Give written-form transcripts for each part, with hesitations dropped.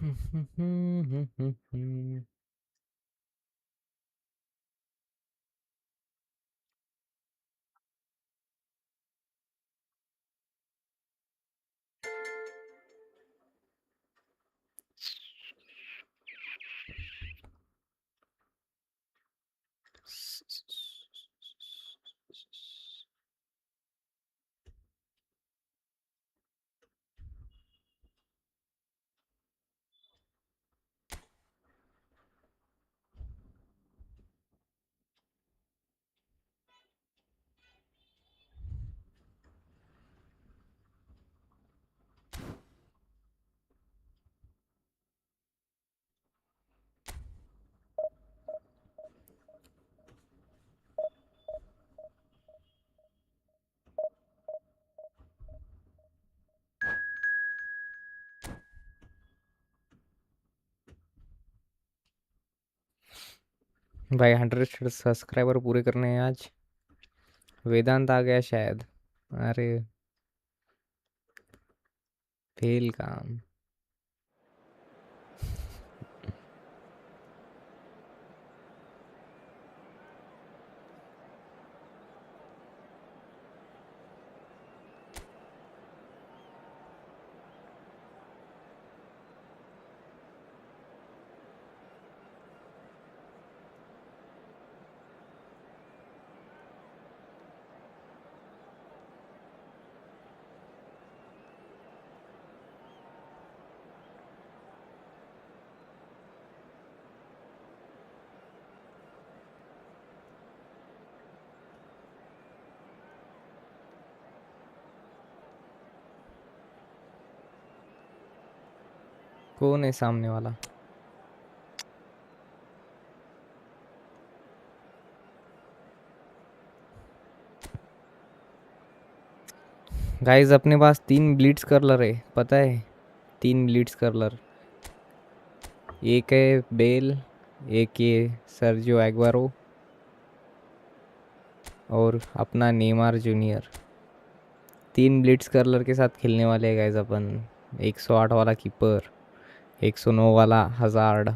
भाई 100 सब्सक्राइबर पूरे करने हैं आज। वेदांत आ गया शायद। अरे फेल काम। कौन है सामने वाला? गाइस अपने पास 3 ब्लीड्स कर्लर है, पता है? 3 ब्लीड्स कर्लर। एक है बेल, एक है सर्जियो एग्वारो और अपना नेमार जूनियर। 3 ब्लीड्स कर्लर के साथ खेलने वाले हैं गाइस अपन। 108 वाला कीपर, 109 वाला hazard.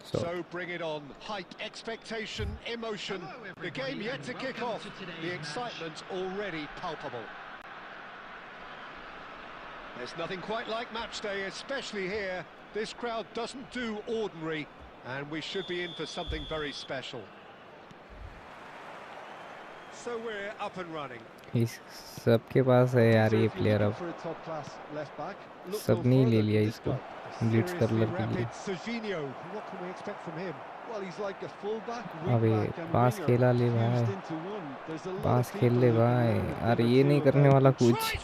So bring it on. Hype, expectation, emotion. The game yet to kick off. The excitement already palpable. There's nothing quite like match day, especially here. This crowd doesn't do ordinary, and we should be in for something very special. So we're up and running. इस सबके पास है यार ये player. अब सबने ही ले लिया इसको ब्लीड्स कर्लर के लिए। अबे पास खेला ले भाई, पास खेल ले भाई। अरे ये नहीं करने वाला कुछ।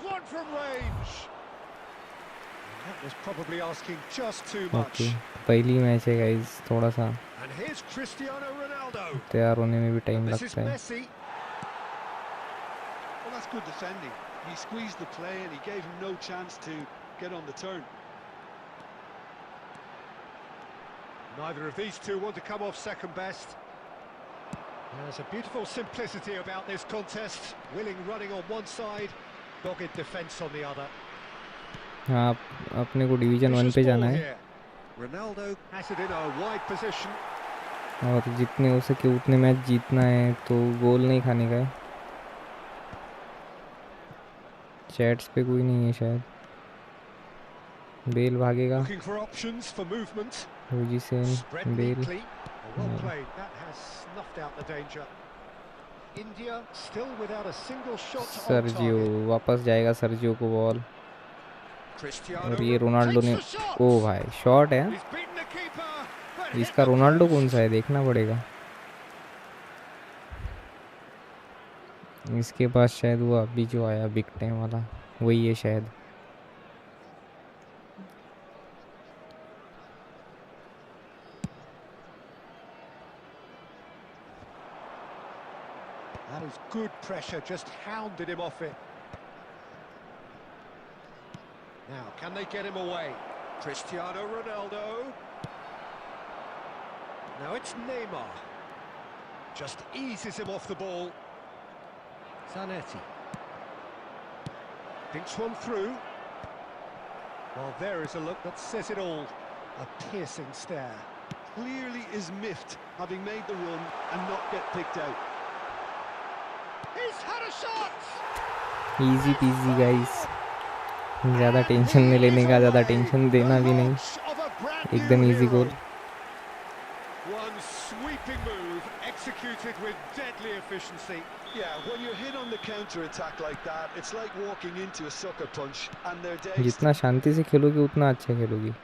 ओके पहली मैच है गाइस, थोड़ा सा तैयार होने में भी टाइम लगता है। Good defending. He squeezed the play and he gave him no chance to get on the turn. Neither of these two want to come off second best. There's a beautiful simplicity about this contest. Willing running on one side, dogged defence on the other. हाँ अपने को division 1 पे जाना है। Ronaldo has it in a wide position. और जितने हो सके उतने मैच जीतना है, तो गोल नहीं खाने का है। चैट्स पे कोई नहीं है शायद। बेल भागेगा। हुजिसेन बेल। सर्जियो वापस जाएगा, सर्जियो को बॉल। और ये रोनाल्डो ने, ओ भाई शॉट है। इसका रोनाल्डो कौन सा है देखना पड़ेगा। इसके पास शायद वो अभी जो आया बिग टाइम वाला वही है शायद। That is good pressure, just hounded him off it. Now, can they get him away? Cristiano Ronaldo. Now it's Neymar. Just eases him off the ball. Zanetti. Dinks one through. Well, there is a look that says it all. A piercing stare. Clearly is miffed, having made the run and not get picked out. He's had a shot! Easy peasy guys. ज़्यादा tension नहीं लेने का, ज़्यादा tension देना भी नहीं, एकदम easy goal. One sweeping move executed with deadly efficiency. Yeah, when you're hit on the counter attack like that, it's like walking into a sucker punch and they're dazed. जितना शांति से खेलोगे उतना अच्छा खेलोगी.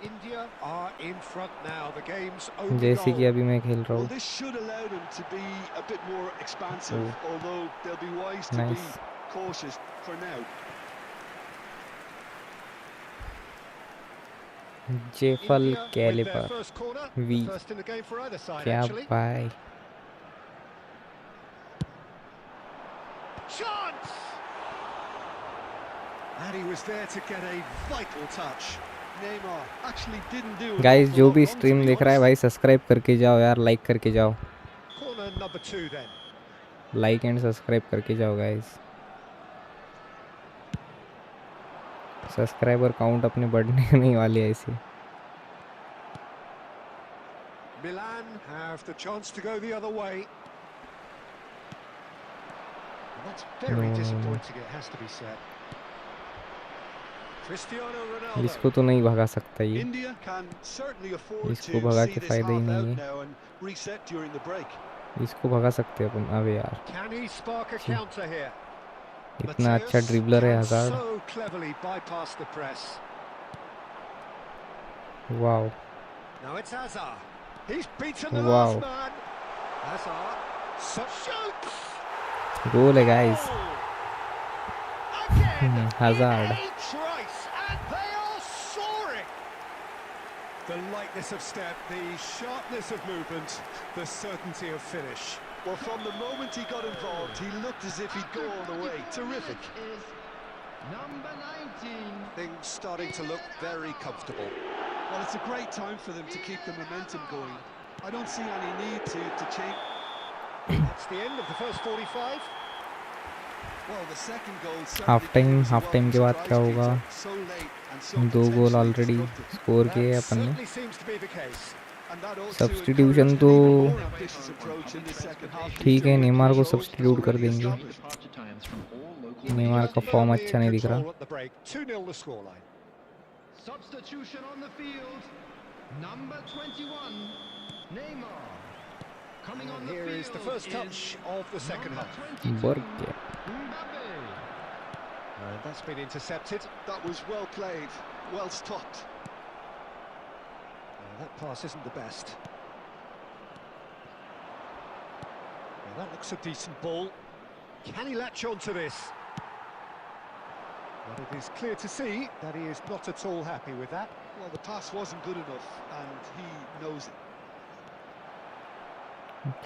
India are in front now. The game's only जैसे कि अभी मैं खेल रहा हूँ. Well, this should allow them to be a bit more expansive, although they'll be wise to be cautious for now. जेफल कैलिपर वी क्या भाई. गाइस जो भी स्ट्रीम देख रहा है भाई सब्सक्राइब करके जाओ यार, लाइक करके जाओ, लाइक एंड सब्सक्राइब करके जाओ गाइस. सब्सक्राइबर काउंट अपने बढ़ने नहीं वाले ऐसे. Milan have the chance to go the other way. That's very disappointing, it has to be said. Cristiano Ronaldo. इसको तो नहीं भगा सकता ये. इसको भगा के फायदा ही नहीं है. इसको भगा सकते अपन. अबे यार इतना अच्छा ड्रिबलर है हज़ार्ड. वाओ वाओ, गोल है guys. Hazard. The lightness of step, the sharpness of movement, the certainty of finish. Well, from the moment he got involved, he looked as if he'd go all the way. Terrific. Number 19. Things starting to look very comfortable. Well, it's a great time for them to keep the momentum going. I don't see any need to change. That's the end of the first 45. Well, the second goal. Half time के बाद क्या होगा? 2 गोल already score किए अपन ने. Substitution तो ठीक है, Neymar को सब्स्टिट्यूट कर देंगे. नेमार का फॉर्म अच्छा नहीं दिख रहा. Here is the first touch of the second half. That's been intercepted. That was well played, well stopped. That pass isn't the best. That looks a decent ball. Can he latch on to this? But it is clear to see that he is not at all happy with that. Well, the pass wasn't good enough, and he knows it.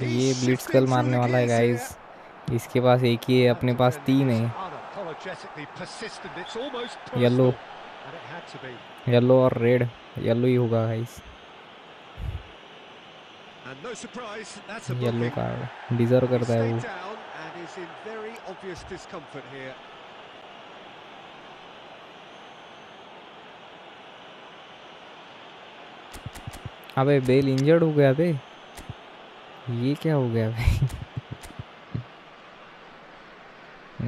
ये blitz कल मारने वाला है guys. इसके पास एक ही है, अपने पास 3 है. येलो और रेड. येलो ही होगा गाइस. येलो कार्ड डिजर्व करता है वो. अबे बेल इंजर्ड हो गया बे. ये क्या हो गया भाई.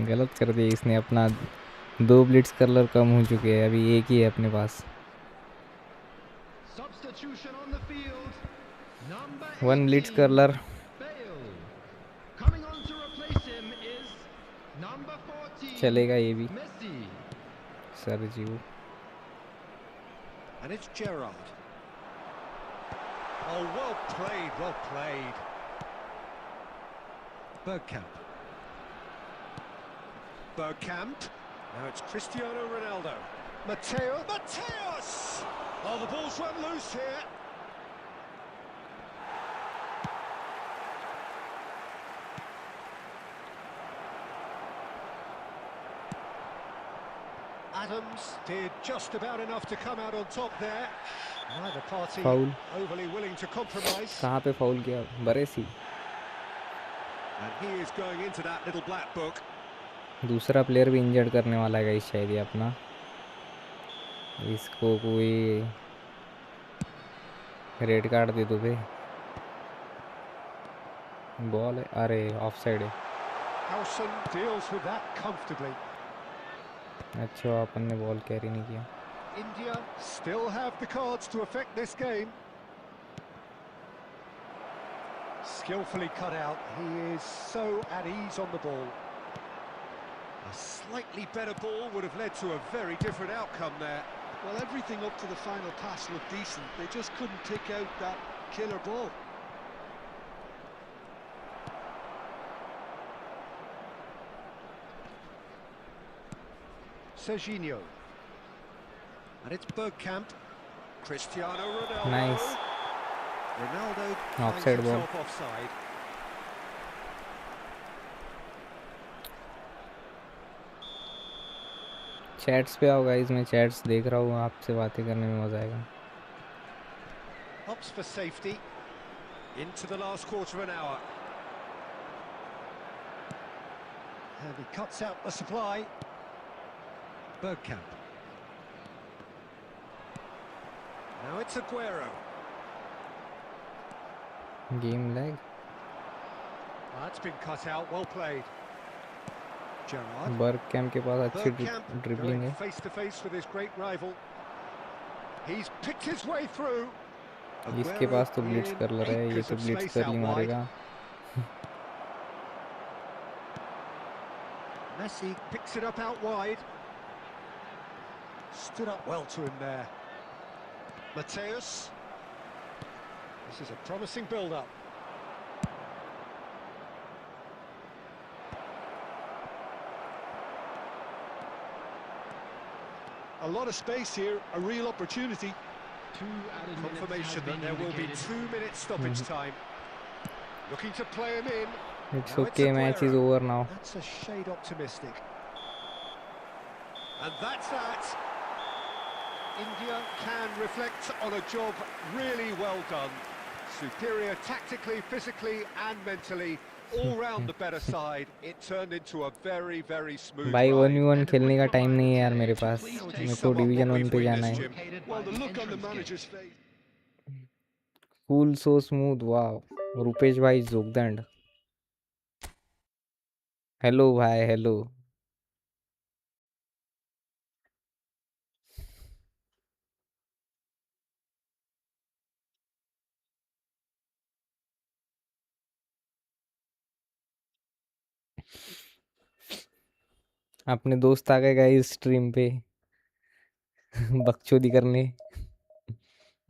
गलत कर दिया इसने. अपना 2 ब्लिट्स कर्लर कम हो चुके हैं, अभी एक ही है अपने पास. 1 ब्लिट्स कर्लर. चलेगा ये भी. Sanjeev. Oh, well played, well played. Bergkamp. Now it's Cristiano Ronaldo. Mateos! Oh, the ball's run loose here. Adams did just about enough to come out on top there. Neither party foul overly willing to compromise. कहाँ पे foul किया बरेसी And he is going into that little black book. दूसरा player भी injured करने वाला है इस शायद ये अपना इसको कोई रेड कार्ड दे दो बे बॉल है अरे ऑफसाइड है Howson deals with that comfortably. अच्छा अपन ने बॉल कैरी नहीं किया India still have the cards to affect this game. Skillfully cut out. He is so at ease on the ball. A slightly better ball would have led to a very different outcome there. Well, everything up to the final pass looked decent. They just couldn't pick out that killer ball. Serginho. And it's Bergkamp. Cristiano Ronaldo. Nice. Ronaldo Offside finds ball. himself offside. Chats पे आओ guys मैं chats देख रहा हूँ आपसे बातें करने में मजा आएगा Opts for safety. Into the last quarter of an hour. And he cuts out the supply. Bergkamp. Now it's Aguero. Game lag That's been cut out. Well played. Gerrard. बर्गकैम्प के पास अच्छी Bergkamp ड्रिबलिंग going है face to face with his great rival. He's picked his way through. इसके पास तो Blitz कर रहा है ये तो ब्लिट्स कर ही मारेगा Messi picks it up out wide. Stood up well to him there. Mateus. This is a promising build-up. A lot of space here, a real opportunity. Confirmation that there will be 2 minutes stoppage time. Looking to play him in. It's Now it's okay match is Aguero. Over now That's a shade optimistic. And that's that. India can reflect on a job really well done. Superior tactically, physically and mentally. All round the better side. It turned into a very, very smooth भाई ride. 1v1 खेलने का time नहीं है यार मेरे पास मेरे को division 1 पे जाना है Well, the look on the manager's face. Cool so smooth wow Rupesh भाई जोगदंड हेलो भाई हेलो अपने दोस्त आ गए गाइस स्ट्रीम पे बकचोदी करने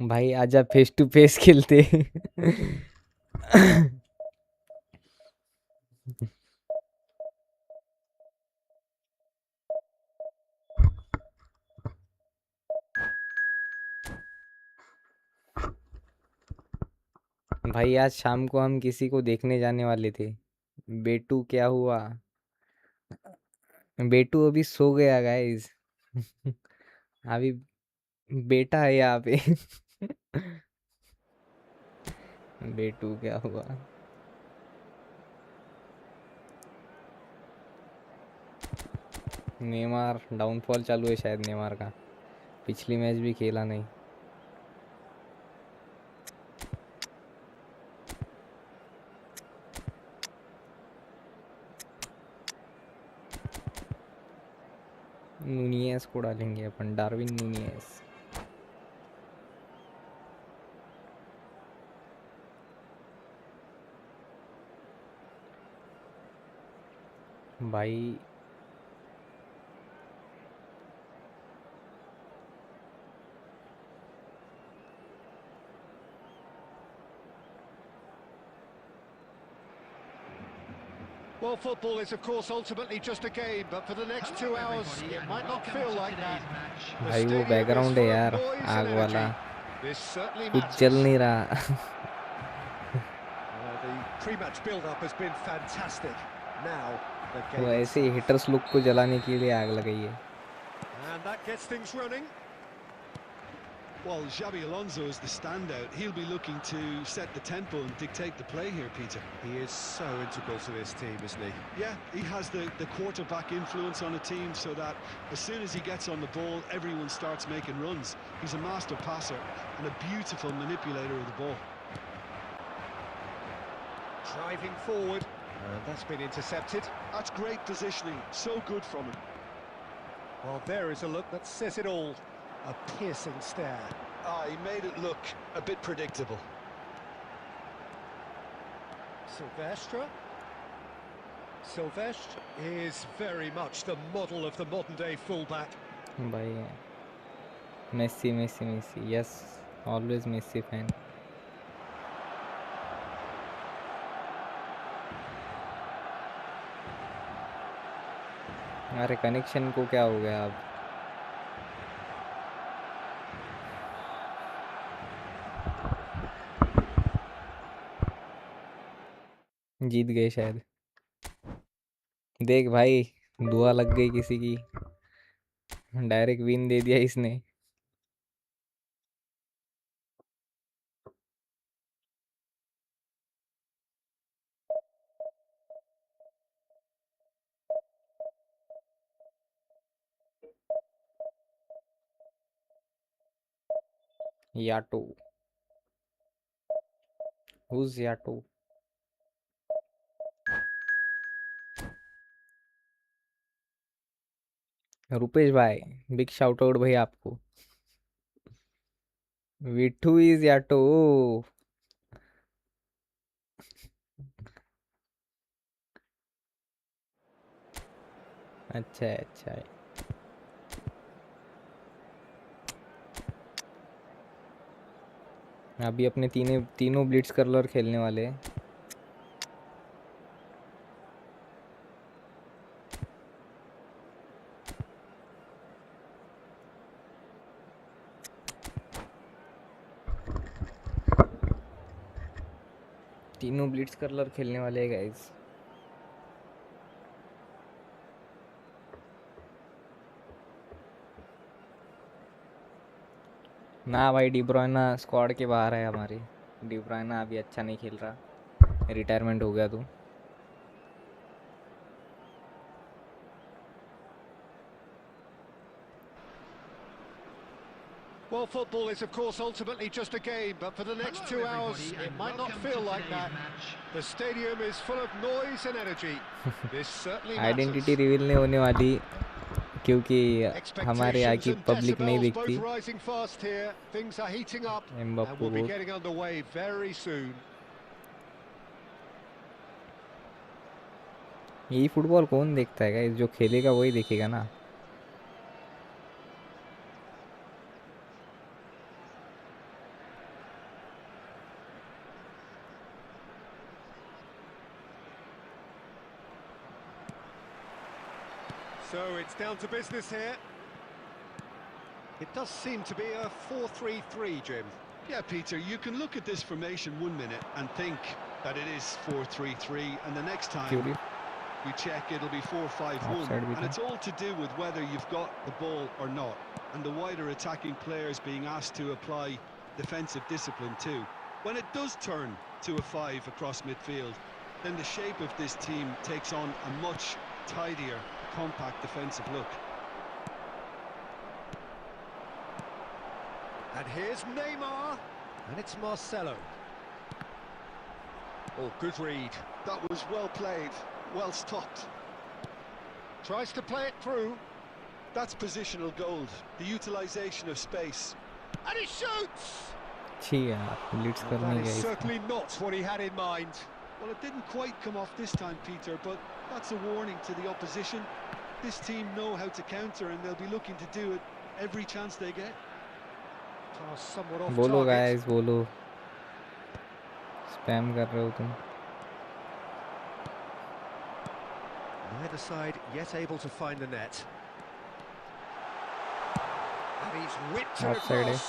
भाई आजा फेस टू फेस खेलते भाई आज शाम को हम किसी को देखने जाने वाले थे बेटू क्या हुआ बेटू अभी सो गया गाइस अभी बेटा है यहाँ पे बेटू क्या हुआ नेमार डाउनफॉल चालू है शायद नेमार का पिछली मैच भी खेला नहीं नूनियस को डालेंगे अपन डार्विन नूनियस भाई Well, football is, of course, ultimately just a game, but for the next 2 hours, it might not feel like that. The भाई वो stadium is बैकग्राउंड है full of यार noise and आग वाला energy. This certainly कुछ matters. चल नहीं रहा The pre-match build-up has been fantastic. Now, the game वो ऐसे itself. हिटर्स लुक को जलाने के लिए आग लगाई है And that gets things running. Well, Xabi Alonso is the standout. He'll be looking to set the tempo and dictate the play here, Peter. He is so integral to this team, isn't he? Yeah, he has the quarterback influence on a team so that as soon as he gets on the ball, everyone starts making runs. He's a master passer and a beautiful manipulator of the ball. Driving forward, and that's been intercepted. That's great positioning, so good from him. Well, there is a look that says it all. A piercing stare. He made it look a bit predictable. Silvestre. Silvestre is very much the model of the modern-day fullback. By Messi. Yes, always Messi fan. अरे connection को क्या हो गया अब? जीत गए शायद. देख भाई, दुआ लग गई किसी की. डायरेक्ट विन दे दिया इसने. याटो. Who's auto? रुपेश भाई, बिग शाउट आउट भाई आपको. Vithu is auto. अच्छा है, अच्छा है. अभी अपने तीनों ब्लिट्स कर्लर खेलने वाले हैं. तीनों ब्लिट्स कर्लर खेलने वाले हैं गाइस. ना भाई, डी ब्रुयना स्क्वाड के बाहर है हमारे. डी ब्रुयना अभी अच्छा नहीं खेल रहा. रिटायरमेंट हो गया तो. Well, football is, of course, ultimately just a game, but for the next 2 hours, it might not feel like that. The stadium is full of noise and energy. This certainly matters. Identity reveal नहीं होने वाली क्योंकि हमारे यहाँ की public नहीं दिखती. Rising fast here. Things are heating up and we'll be getting underway very soon. ये फुटबॉल कौन देखता है गाइस? जो खेलेगा वही देखेगा ना. So it's down to business here. It does seem to be a 4-3-3, Jim. Yeah, Peter, you can look at this formation 1 minute and think that it is 4-3-3, and the next time you check it'll be 4-5-1, and it's all to do with whether you've got the ball or not, and the wider attacking players being asked to apply defensive discipline too. When it does turn to a 5 across midfield, then the shape of this team takes on a much tidier, compact defensive look. And here's Neymar, and it's Marcelo. Oh, good read. That was well played, well stopped. Tries to play it through. That's positional gold, the utilisation of space. And he shoots! अच्छी यार, Blitz करने That गया is इसको. certainly not what he had in mind. Well, it didn't quite come off this time, Peter, but that's a warning to the opposition. This team know how to counter, and they'll be looking to do it every chance they get. Somewhat off बोलो target. Guys, बोलो. Spam कर रहे हो तुम. Neither side yet able to find the net. And he's whipped it Offside, across.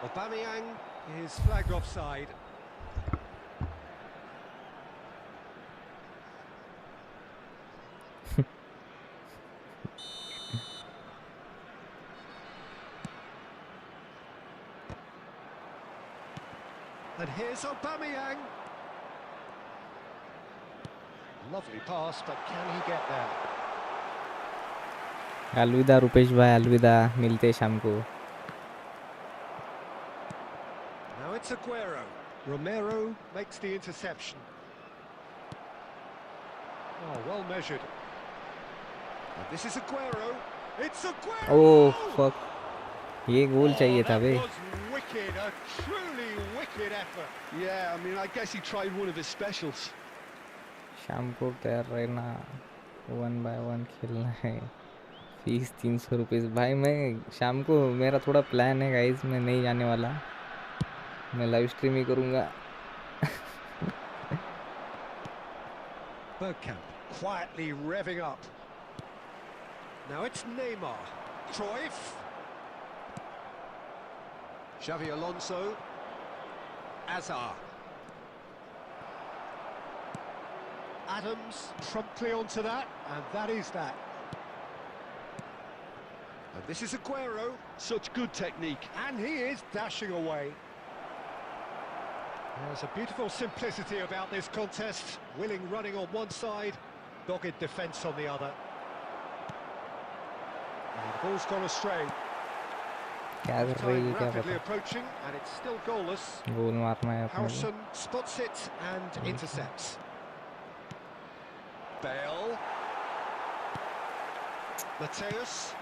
Aubameyang is flagged offside. And here's Aubameyang. Lovely pass, but can he get there? अलविदा रुपेश भाई, अलविदा, मिलते शाम को. Now it's Aguero. Romero makes the interception. Oh, well measured. And this is Aguero. It's Aguero. Oh fuck. ये गोल चाहिए था बे. That was wicked, a truly wicked effort. Yeah, I mean, I guess he tried one of his specials. शाम को तैयार रहना, 1 by 1 खेलना है. Fees 300 रुपये. भाई मैं शाम को, मेरा थोड़ा प्लान है गाइस, मैं नहीं जाने वाला, मैं लाइव स्ट्रीम ही करूँगा. Bergkamp quietly revving up. Now it's Neymar. Cruyff. Xavi Alonso. Azar. Adams promptly onto that, and that is that. And this is Aguero. Such good technique. And he is dashing away. There's a beautiful simplicity about this contest. Willing running on one side, dogged defence on the other. And the ball's gone astray. क्या कर रही है, क्या Rapidly पता. approaching, and it's still goalless. गोल मारना है अपने को. Harrison spots it and intercepts. Bale. Mateus.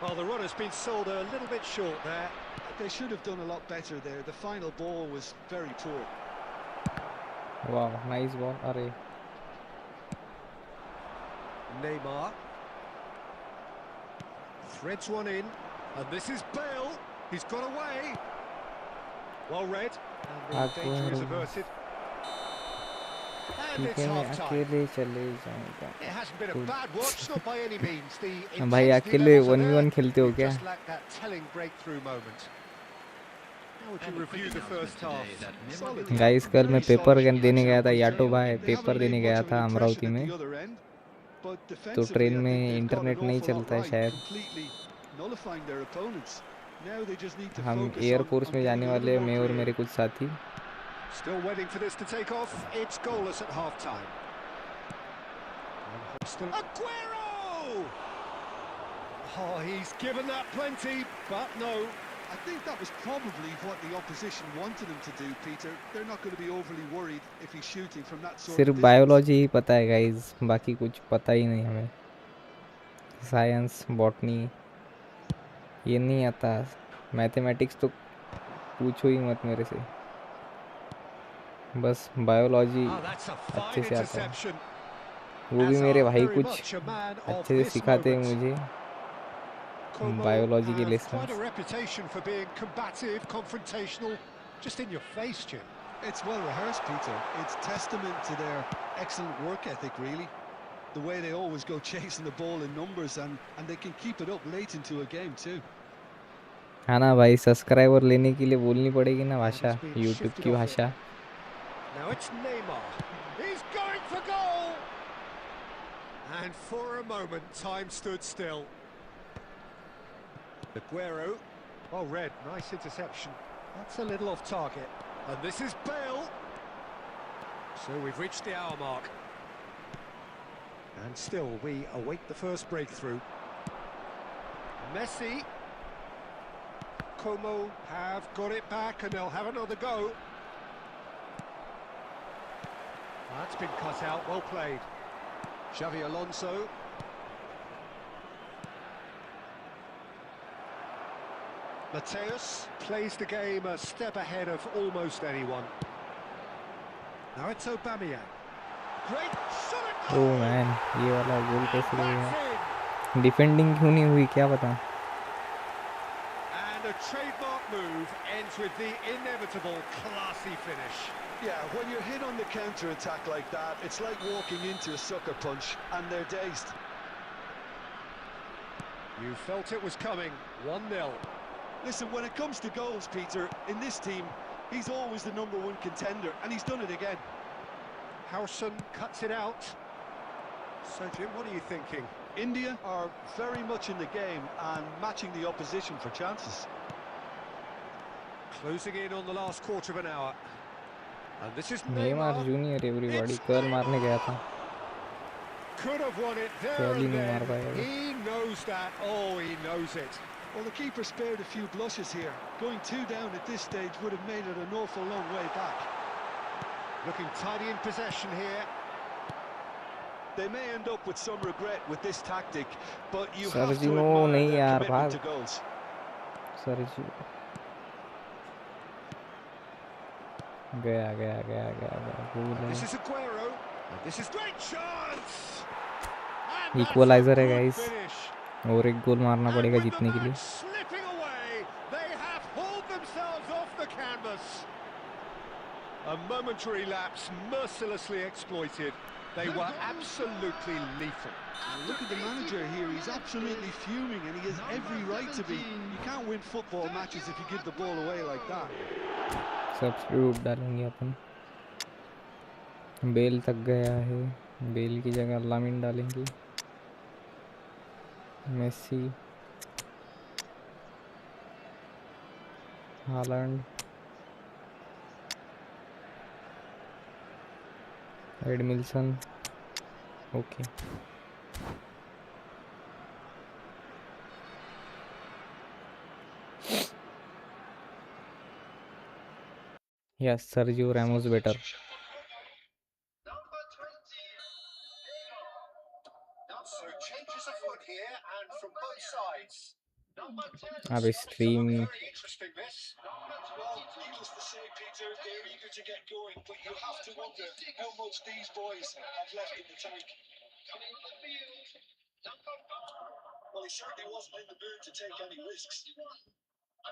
Well, the runner's been sold a little bit short there. They should have done a lot better there. The final ball was very poor. Wow, nice ball. अरे Neymar. Threads one in, and this is Bale. He's got away. Well read, and the danger is averted. And it's half-time. It hasn't been a bad watch, not by any means. The भाई intensity अकेले levels are 1v1 there. खेलते हो You क्या? just lack that telling breakthrough moment. How would you review the first half? Solid. Guys कल मैं paper देने गया था, याटो भाई पेपर देने गया था अमरावती में, तो ट्रेन में इंटरनेट नहीं चलता है शायद. हम एयरफोर्स में जाने वाले हैं, मैं और मेरे कुछ साथी. Still waiting for this to take off. It's goalless at half-time. Aguero! Oh, he's given that plenty, but no. I think that was probably what the opposition wanted him to do, Peter. They're not going to be overly worried if he's shooting from that sort of सिर्फ distance. Biology ही पता है guys, बाकी कुछ पता ही नहीं हमें. Science, botany ये नहीं आता. मैथमेटिक्स तो पूछो ही मत मेरे से, बस बायोलॉजी अच्छे से आता है. वो भी मेरे भाई कुछ अच्छे से सिखाते हैं मुझे बायोलॉजी के lesson. Quite a reputation for being combative, confrontational, just in your face, Jim. It's well rehearsed, Peter. It's testament to their excellent work ethic, really. The way they always go chasing the ball in numbers, and they can keep it up late into a game too. हाँ ना भाई, subscriber लेने के लिए बोलनी पड़ेगी ना भाषा, यूट्यूब की भाषा. Now it's Neymar. He's going for goal. And for a moment, time stood still. Aguero. Well read, nice interception. That's a little off target. And this is Bale. So we've reached the hour mark. And still, we await the first breakthrough. Messi. Como have got it back, and they'll have another go. That's been cut out, well played. Xavi Alonso. Mateus plays the game a step ahead of almost anyone. Now it's Aubameyang. Great shot! Oh man, ये वाला गोल कैसे हुआ? Defending क्यों नहीं हुई क्या पता? And a trademark move ends with the inevitable classy finish. Yeah, when you're hit on the counter-attack like that, it's like walking into a sucker punch, and they're dazed. You felt it was coming, 1-0. Listen, when it comes to goals, Peter, in this team, he's always the #1 contender, and he's done it again. Harrison cuts it out. So, Jim, what are you thinking? India are very much in the game and matching the opposition for chances. Closing in on the last quarter of an hour. And this is Neymar Neymar. Junior everybody It's curl मारने गया था, Neymar! Could have won it there curl he and नहीं then. मार पाएगा वो. He knows that. Oh, he knows it. Well, the keeper spared a few blushes here. Going 2 down at this stage would have made it an awful long way back. Looking tidy in possession here. They may end up with some regret with this tactic, but you have to सर्जिनो admire नहीं their यार, commitment भाग to goals. सर्जिनो. गया गया गया गया गया गोल है. This is Aguero. And this is great chance. And that's a equaliser है good गाइस, finish. और एक गोल मारना And पड़ेगा with the जीतने के लिए. match slipping away, they have hauled themselves off the canvas. A momentary lapse mercilessly exploited. They were absolutely lethal. Look at the manager here, he's absolutely fuming and he has every right to be. You can't win football matches if you give the ball away like that. Substitute डालेंगे अपन. Bell तक गया है, bell की जगह Lamine डालेंगे. Messi, Haaland, Edmilson. Okay, yes Sergio Ramos better. So changes afoot here and from both sides. अब stream Very interesting this. Well, needless to say, Peter, they're eager to get going, but you have to wonder how much these boys have left in the tank. Well, he certainly wasn't in the mood to take any risks. I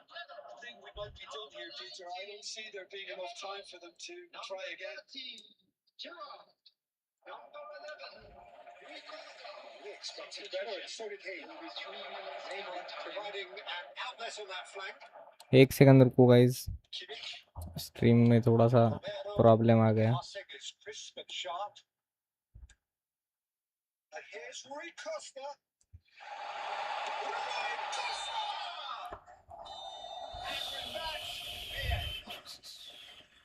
think we might be done here, Peter. I don't see there being enough time for them to try again. We expected better, and so did he. Neymar providing an outlet on that flank. एक second रुको guys, Kimmich. Stream में थोड़ा सा problem आ गया. Passing is crisp and sharp. And here's Rui Costa. Rui Costa! And with that, the end.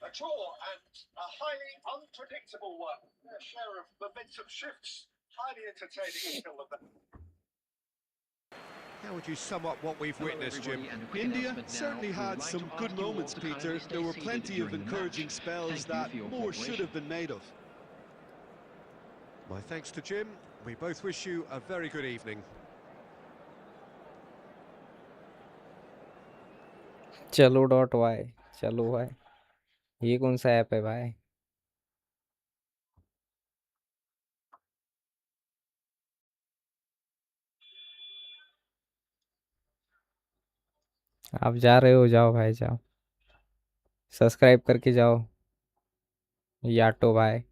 A draw and a highly unpredictable one. A share of momentum shifts. Highly entertaining until the back. How would you sum up what we've witnessed, Jim? India certainly had some good moments, Peter. There were plenty of encouraging spells that more should have been made of. My thanks to Jim. We both wish you a very good evening. चलो dot Y, चलो भाई, ये कौन सा app है भाई? आप जा रहे हो, जाओ भाई जाओ, सब्सक्राइब करके जाओ याटो भाई.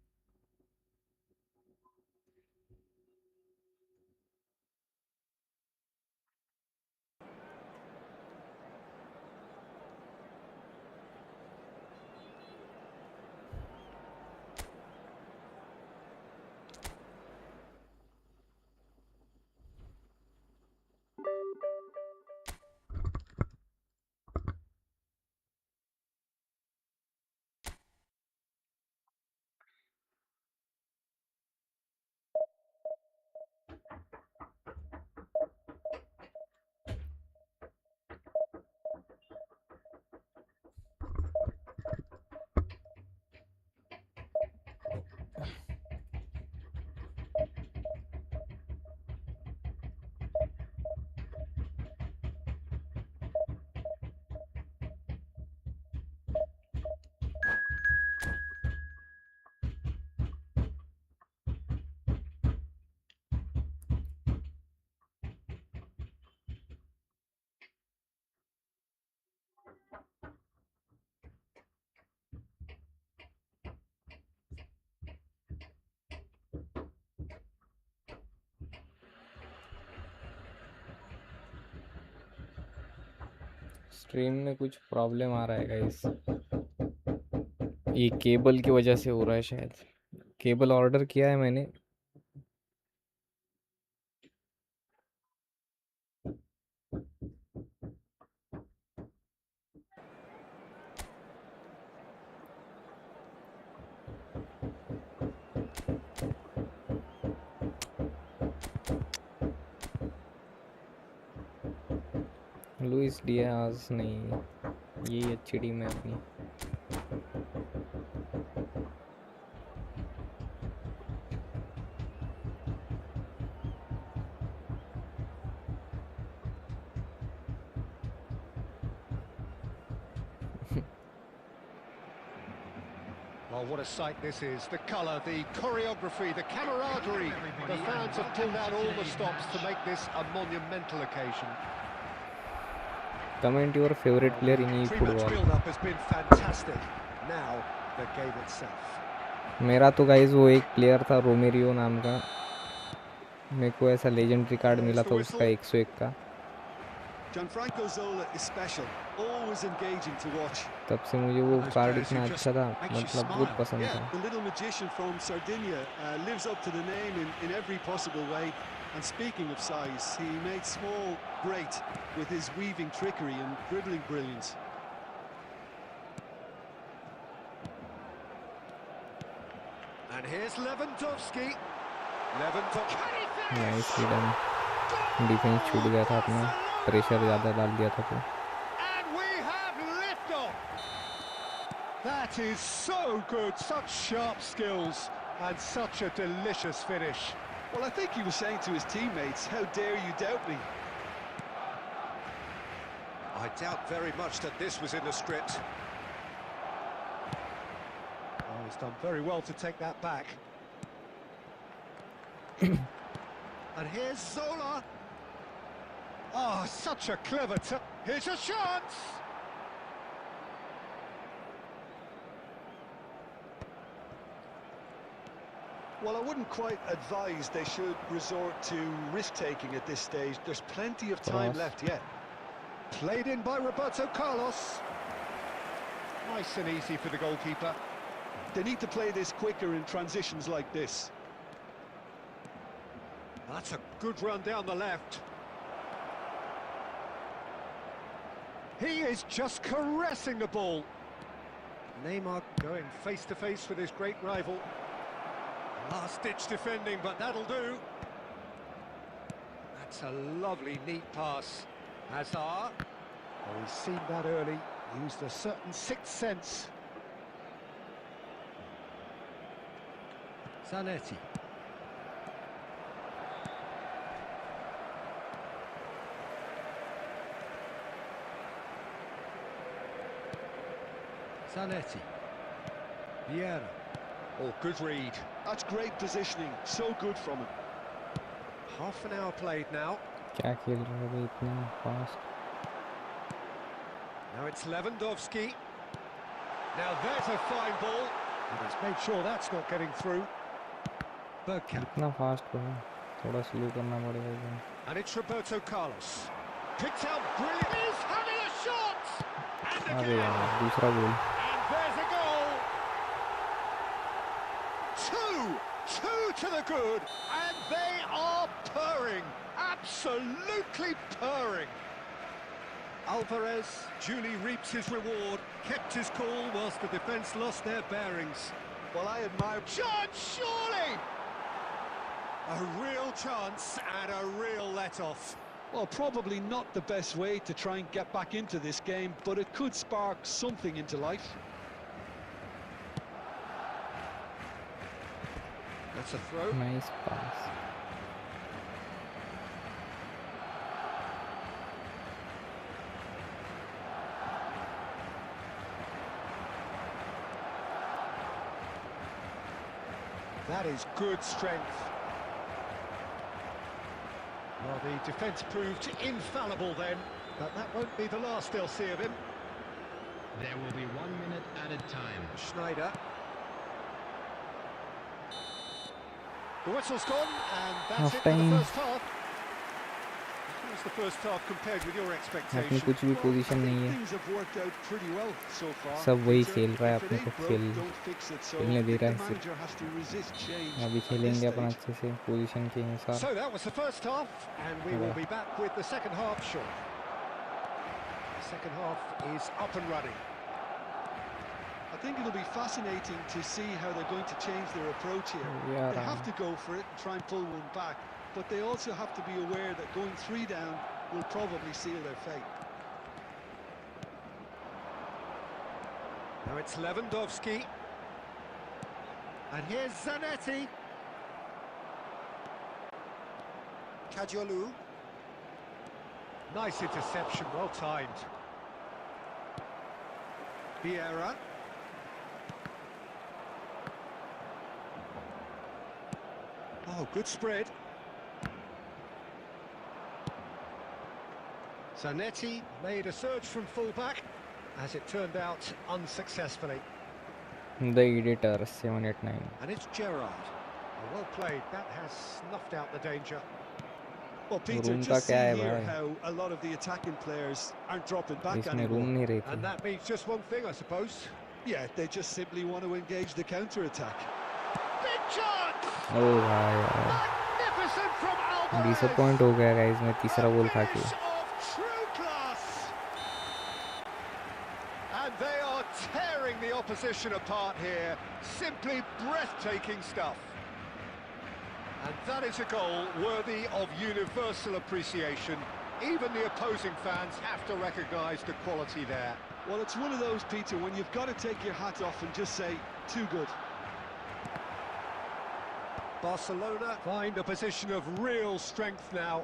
स्ट्रीम में कुछ प्रॉब्लम आ रहा है गाइस, ये केबल की वजह से हो रहा है शायद. केबल ऑर्डर किया है मैंने, लुइस डियाज नहीं, यही अच्छी टीम है अपनी। Oh, what a sight this is. The colour, the choreography, the camaraderie. The fans have pulled out all the stops to make this a monumental occasion. Comment your favorite player in eFootball. Pre-match build-up has been fantastic. Now, the game itself. मेरा तो guys वो एक player था Romario नाम का, मेरे को ऐसा लेजेंडरी कार्ड मिला था उसका 101 का। Gianfranco Zola is special, always engaging to watch. तब से मुझे वो कार्ड इतना अच्छा था, मतलब बहुत पसंद था। The little magician from Sardinia lives up to the name in every possible way. And speaking of size, he made small great with his weaving trickery and dribbling brilliance. And here's Lewandowski. Lewandowski. Nice done, defence छूट गया था अपना, pressure ज़्यादा डाल दिया था तो। And we have liftoff. That is so good, such sharp skills and such a delicious finish. Well, I think he was saying to his teammates, how dare you doubt me? I doubt very much that this was in the script. Oh, he's done very well to take that back. And here's Zola. Oh, such a clever here's a chance! Well, I wouldn't quite advise they should resort to risk-taking at this stage. There's plenty of time left yet. Played in by Roberto Carlos. Nice and easy for the goalkeeper. They need to play this quicker in transitions like this. That's a good run down the left. He is just caressing the ball. Neymar going face-to-face with his great rival. Last-ditch defending, but that'll do. That's a lovely, neat pass. Hazard. Oh, he's seen that early. Used a certain sixth sense. Zanetti. Zanetti. Vieira. Oh, good read. That's great positioning. So good from him. Half an hour played now. क्या खेल रहा है इतना fast? Now it's Lewandowski. Now there's a fine ball. And he's made sure that's not getting through. Bergkamp. इतना fast हो, थोड़ा slow करना पड़ेगा। And it's Roberto Carlos. Picked out brilliant. He's having a shot. And अरे यार, दूसरा गोल। And there's a goal. Two to the good, and they are purring. Absolutely purring. Alvarez duly reaps his reward, kept his cool whilst the defence lost their bearings. Well, I admire... Chance, surely! A real chance and a real let-off. Well, probably not the best way to try and get back into this game, but it could spark something into life. That's a throw. Nice pass. That is good strength. Well, the defence proved infallible then, but that won't be the last they'll see of him. There will be 1 minute added time. Schneider. The whistle's gone, and that's it for the first half. How was the first half compared with your अपनी expectations? कुछ भी position नहीं है, Things have worked out pretty well so far. सब वही खेल रहा है, If it अपने ain't को broke, don't fix it. So खेलने दे the रहा है सिर्फ। manager has to resist change अभी at this खेलेंगे अपन stage. अच्छे से पोजीशन के अनुसार। So that was the first half, and we will be back with the second half shortly. The second half is up and running. I think it'll be fascinating to see how they're going to change their approach here. Yeah, They have to go for it and try and pull one back, but they also have to be aware that going 3 down will probably seal their fate. Now it's Lewandowski. And here's Zanetti. Kajolu. Nice interception, well timed. Vieira. Oh, good spread. Zanetti made a surge from fullback, as it turned out unsuccessfully. The editor 789. And it's Gerrard. Oh, well played. That has snuffed out the danger. Well, Peter, Room का just see क्या है here भाई? how a lot of the attacking players aren't dropping back इसमें room anymore. नहीं रही And थी. that means just one thing, I suppose. Yeah, they just simply want to engage the counter-attack. Big chance! ओ भाई यार. Magnificent from Alvarez! Disappoint हो गया guys मैं तीसरा गोल खा के. A finish of true class! And they are tearing the opposition apart here. Simply breathtaking stuff. And that is a goal worthy of universal appreciation. Even the opposing fans have to recognise the quality there. Well, it's one of those, Peter, when you've got to take your hat off and just say, too good. Barcelona find a position of real strength now.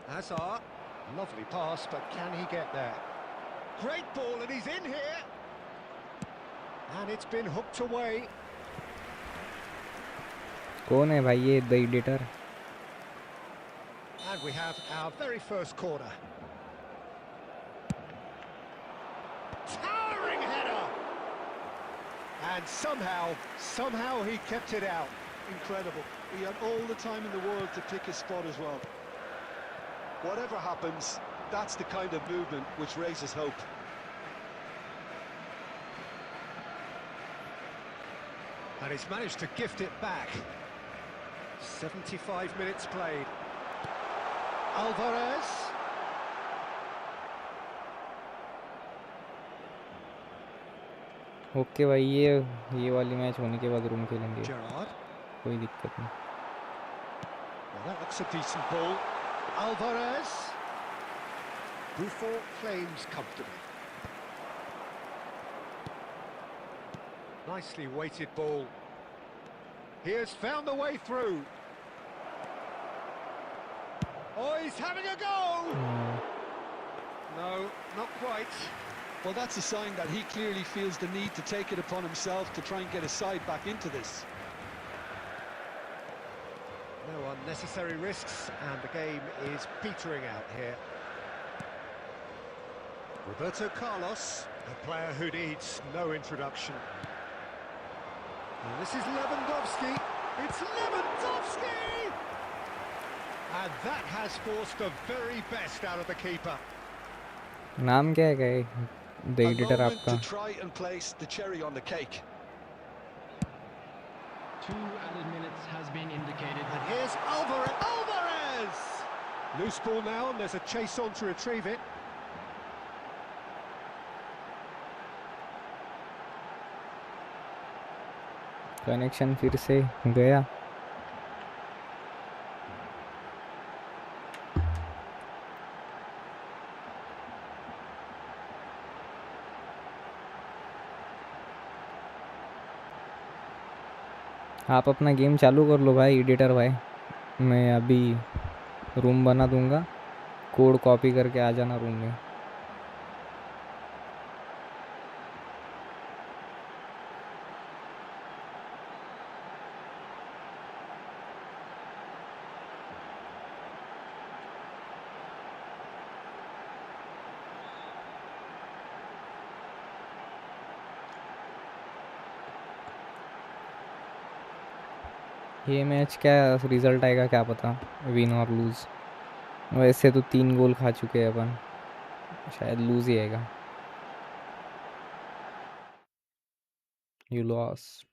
Hazard, lovely pass, but can he get there? Great ball, and he's in here. And it's been hooked away. कौन है भाई ये the editor? And we have our very first corner. Towering header! And somehow he kept it out. Incredible. He had all the time in the world to pick his spot as well. Whatever happens, that's the kind of movement which raises hope. And he's managed to gift it back. 75 minutes played. Alvarez. Okay भाई ये वाली match होने के बाद room खेलेंगे. Gerrard. कोई दिक्कत नहीं. Well, that looks a decent ball. Alvarez. Buffon claims comfortably. Nicely weighted ball. He has found the way through. Oh, he's having a go! No, not quite. Well, that's a sign that he clearly feels the need to take it upon himself to try and get his side back into this. No unnecessary risks, and the game is petering out here. Roberto Carlos, a player who needs no introduction. And this is Lewandowski. It's Lewandowski! And that has forced the very best out of the keeper. नाम क्या है गाय? The A editor moment आपका. to try and place the cherry on the cake. 2 added minutes has been indicated. And here's Alvarez. Alvarez! Loose ball now, and there's a chase on to retrieve it. Connection फिर से गया. आप अपना game चालू कर लो भाई editor भाई. मैं अभी रूम बना दूंगा. कोड कॉपी करके आ जाना रूम में. ये मैच क्या रिजल्ट आएगा क्या पता. विन और लूज़. वैसे तो 3 गोल खा चुके हैं अपन. शायद लूज़ ही आएगा. You lost.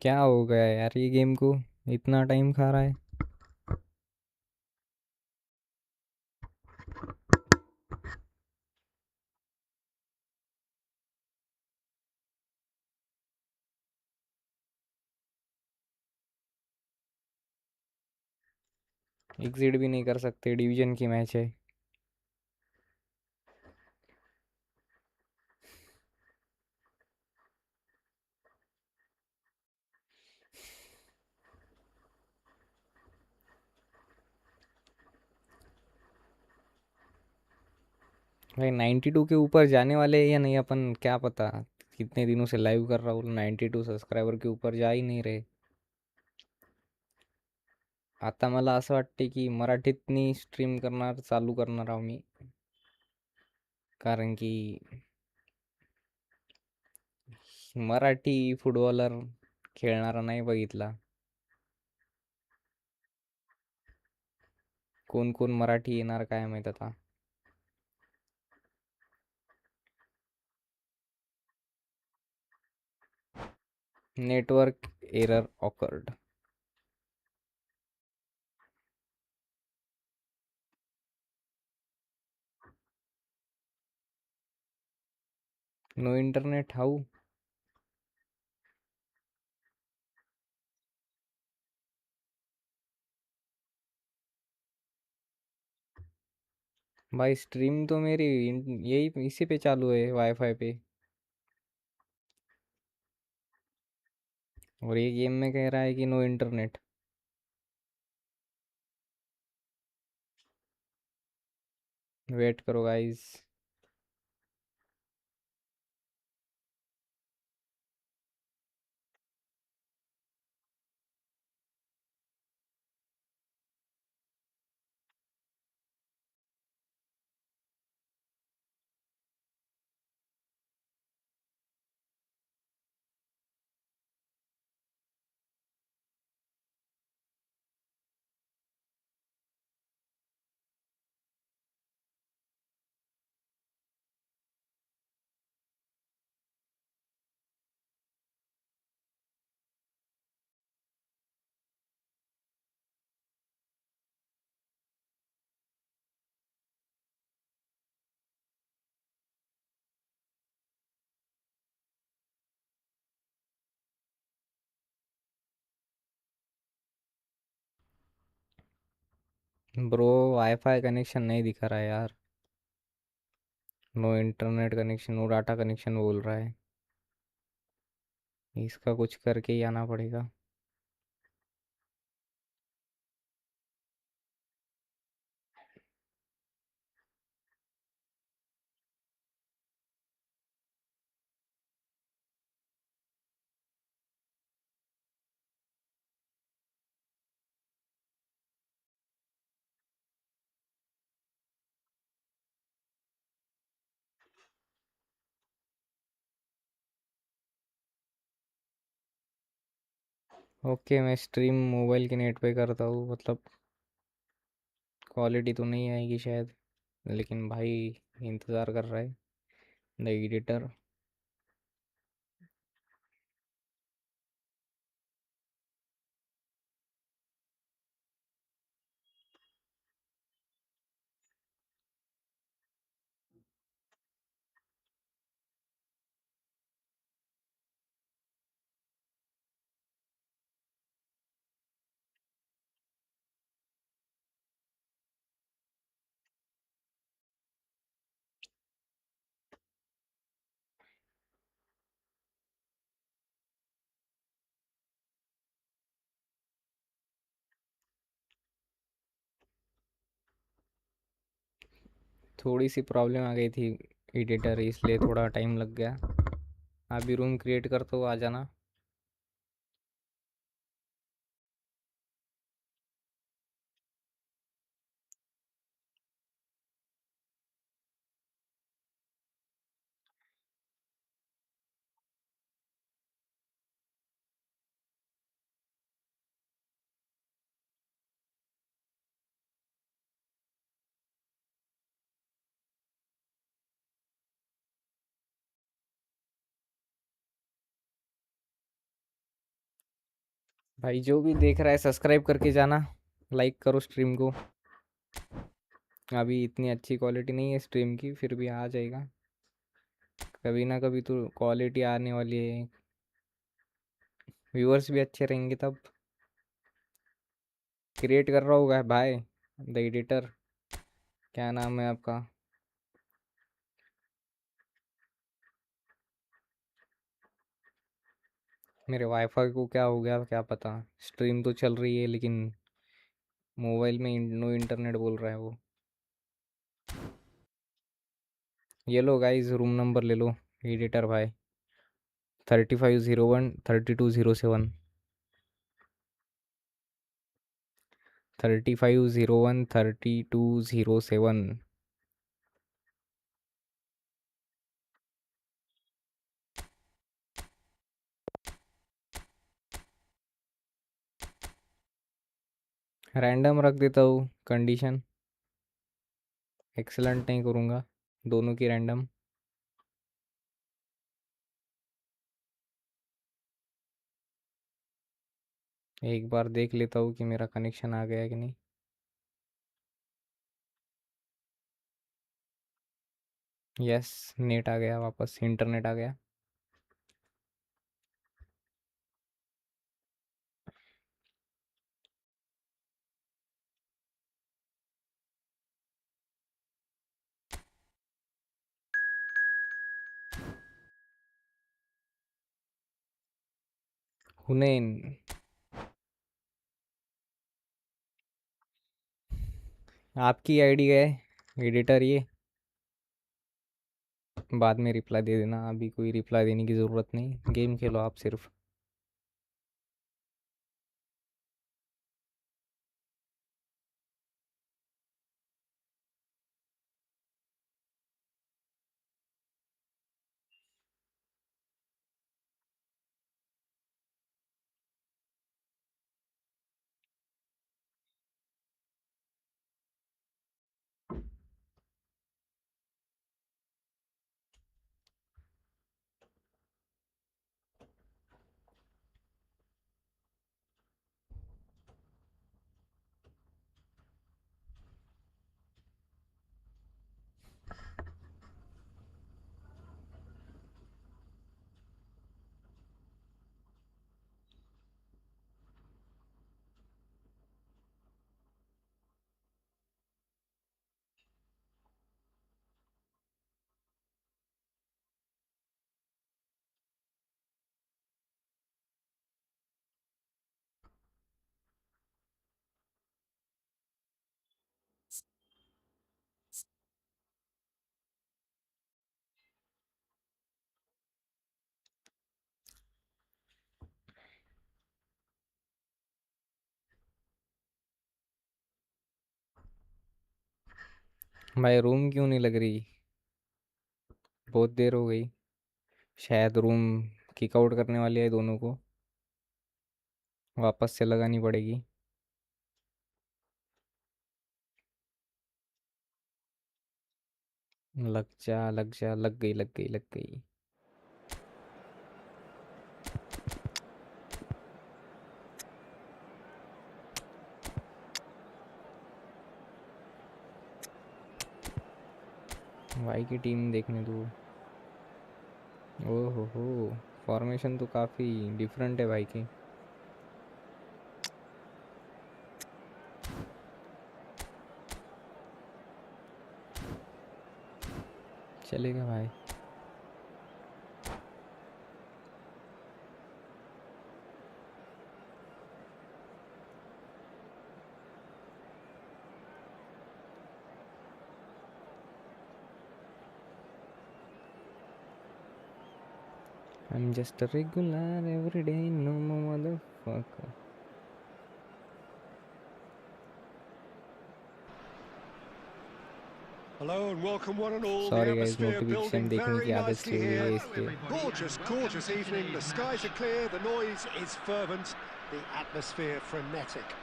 क्या हो गया यार ये गेम को, इतना टाइम खा रहा है। एग्जिट भी नहीं कर सकते, डिवीजन की मैच है। भाई 92 के ऊपर जाने वाले हैं या नहीं अपन क्या पता। कितने दिनों से लाइव कर रहा हूँ, 92 सब्सक्राइबर के ऊपर जा ही नहीं रहे। आता मला असं वाटते की मराठीतनी स्ट्रीम करणार चालू करणार आहो मी, कारण की मराठी फुटबॉलर खेळणारा नाही बघितला. कोण कोण मराठी येणार काय माहित आता. Network error awkward. No internet how. भाई स्ट्रीम तो मेरी यही इसी पे चालू है, वाईफाई पे। और ये गेम में कह रहा है कि नो इंटरनेट। वेट करो गाइस। ब्रो वाईफाई कनेक्शन नहीं दिखा रहा है यार। No internet connection, no data connection बोल रहा है। इसका कुछ करके ही आना पड़ेगा। ओके, मैं स्ट्रीम मोबाइल के नेट पे करता हूँ, मतलब क्वालिटी तो नहीं आएगी शायद, लेकिन भाई इंतज़ार कर रहा है द एडिटर। थोड़ी सी प्रॉब्लम आ गई थी एडिटर, इसलिए थोड़ा टाइम लग गया। अभी रूम क्रिएट करता हूँ, आ जाना। भाई जो भी देख रहा है सब्सक्राइब करके जाना, लाइक करो स्ट्रीम को। अभी इतनी अच्छी क्वालिटी नहीं है स्ट्रीम की, फिर भी आ जाएगा कभी ना कभी तो क्वालिटी आने वाली है, व्यूअर्स भी अच्छे रहेंगे तब। क्रिएट कर रहा होगा भाई द एडिटर, क्या नाम है आपका? मेरे वाईफाई को क्या हो गया क्या पता, स्ट्रीम तो चल रही है लेकिन मोबाइल में नो इंटरनेट बोल रहा है वो। ये लो गाइस रूम नंबर ले लो एडिटर भाई, 3501 3207, 3501 3207। रैंडम रख देता हूँ कंडीशन, एक्सेलेंट नहीं करूँगा, दोनों की रैंडम। एक बार देख लेता हूँ कि मेरा कनेक्शन आ गया है कि नहीं। यस, नेट आ गया वापस, इंटरनेट आ गया। हुनैन, आपकी आईडी है एडिटर ये, बाद में रिप्लाई दे देना, अभी कोई रिप्लाई देने की ज़रूरत नहीं, गेम खेलो आप सिर्फ। भाई रूम क्यों नहीं लग रही, बहुत देर हो गई, शायद रूम किक आउट करने वाली है दोनों को, वापस से लगानी पड़ेगी। लग जा लग जा, लग गई लग गई लग गई। भाई की टीम देखने दो। ओहो हो, फॉर्मेशन तो काफ़ी डिफरेंट है भाई की। चलेगा भाई। I'm just a regular everyday no more motherfucker. Hello and welcome one and all. The sorry guys, atmosphere notification building देखने very की आदत सी nicely हो गई here. है इसलिए। Gorgeous, gorgeous evening. The skies are clear, the noise is fervent, the atmosphere frenetic.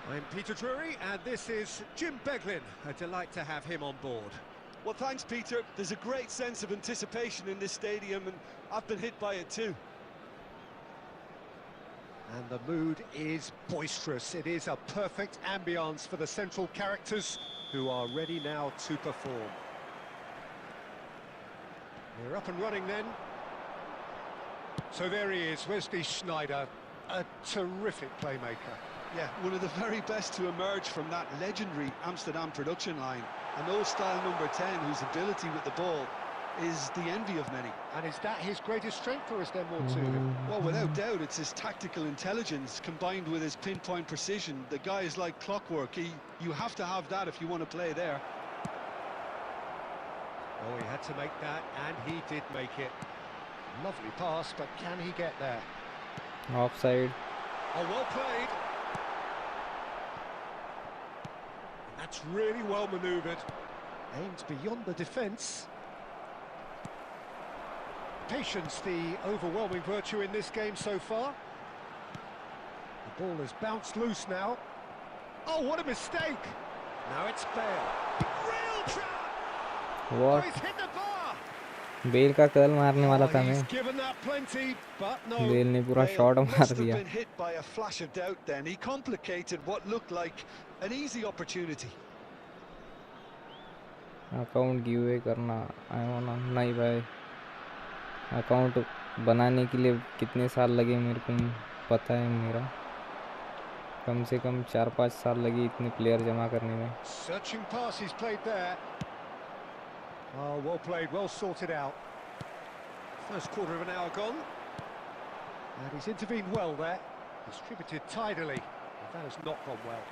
I'm Peter Drury and this is Jim Beglin. A delight to have him on board. Well, thanks, Peter. There's a great sense of anticipation in this stadium, and I've been hit by it too. And the mood is boisterous. It is a perfect ambience for the central characters who are ready now to perform. We're up and running then. So there he is, Wesley Sneijder, a terrific playmaker. Yeah, one of the very best to emerge from that legendary Amsterdam production line. An old-style number 10 whose ability with the ball is the envy of many. And is that his greatest strength, or is there more to him? Well, without doubt, it's his tactical intelligence combined with his pinpoint precision. The guy is like clockwork. You have to have that if you want to play there. Oh, he had to make that, and he did make it. Lovely pass, but can he get there? Offside. Oh, well played. And that's really well manoeuvred. Aimed beyond the defence. Patience, the overwhelming virtue in this game so far. The ball has bounced loose now. Oh, what a mistake! Now it's Bale. Real chance! What? Oh, he's hit the bar! Bale का curl मारने वाला था He's मैं. given that plenty, but no. Bale ने पूरा Bale shot must मार have दिया. been hit by a flash of doubt then. He complicated what looked like an easy opportunity. Account give करना आई वांट नहीं भाई. Account बनाने के लिए कितने साल लगे मेरे को पता है. मेरा कम से कम 4-5 साल लगे इतने प्लेयर जमा करने में. Searching pass he's played there. Oh, well played, well sorted out. First quarter of an hour gone. And he's intervened well there. Distributed tidily. But that has not gone well.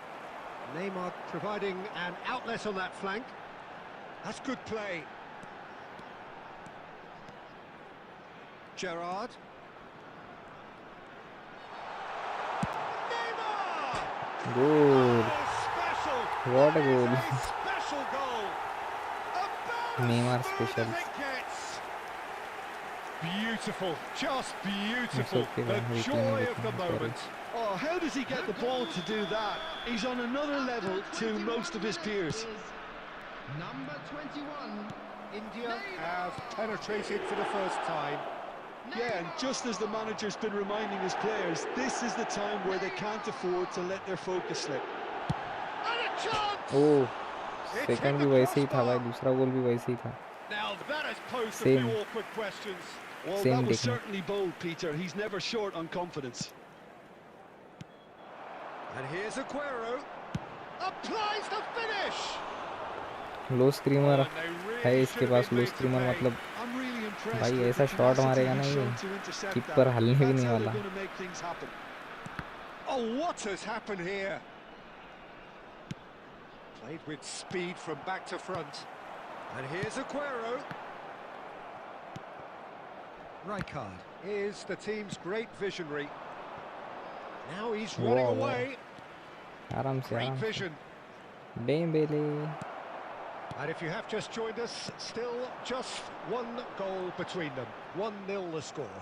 Neymar providing an outlet on that flank. That's good play. Gerrard. Neymar! Good. Oh, special! What a That is goal. a special goal! About Neymar as smooth special. as it gets. Beautiful, just beautiful. okay, The man. joy of the moment. Oh, how does he get the ball to do that? He's on another level to most of his peers. Number 21. India have penetrated for the first time. Yeah, and just as the manager's been reminding his players, this is the time where they can't afford to let their focus slip. And a chance! Oh It's second hit भी the वैसे ही था भाई. crossbar. दूसरा गोल भी वैसे ही था. Now that has posed a Same. few awkward questions. Well, Same that was technique. certainly bold, Peter. He's never short on confidence. And here's Aguero. Applies the finish. Low screamer Oh, and they really है इसके should have pass. been low made to screamer pay. मतलब I'm really impressed भाई with ऐसा the shot tenacity मारेगा ना he's ये shown to intercept keeper that. हलने भी That's नहीं how वाला. they're going to make things happen. Oh, what has happened here? Played with speed from back to front. And here's Aguero. Rijkaard is the team's great visionary. Now he's running Wow, wow. away. आराम से Great आराम से. vision. Dembélé. And if you have just joined us, still just one goal between them. 1-0 the score.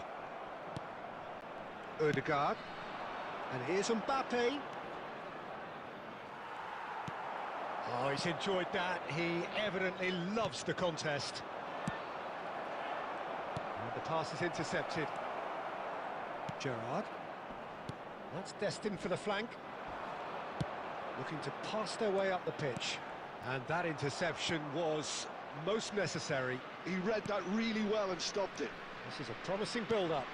Ødegaard. And here's Mbappe. Oh, he's enjoyed that. He evidently loves the contest. And the pass is intercepted. Gerrard. That's destined for the flank. Looking to pass their way up the pitch. And that interception was most necessary. He read that really well and stopped it. This is a promising build-up.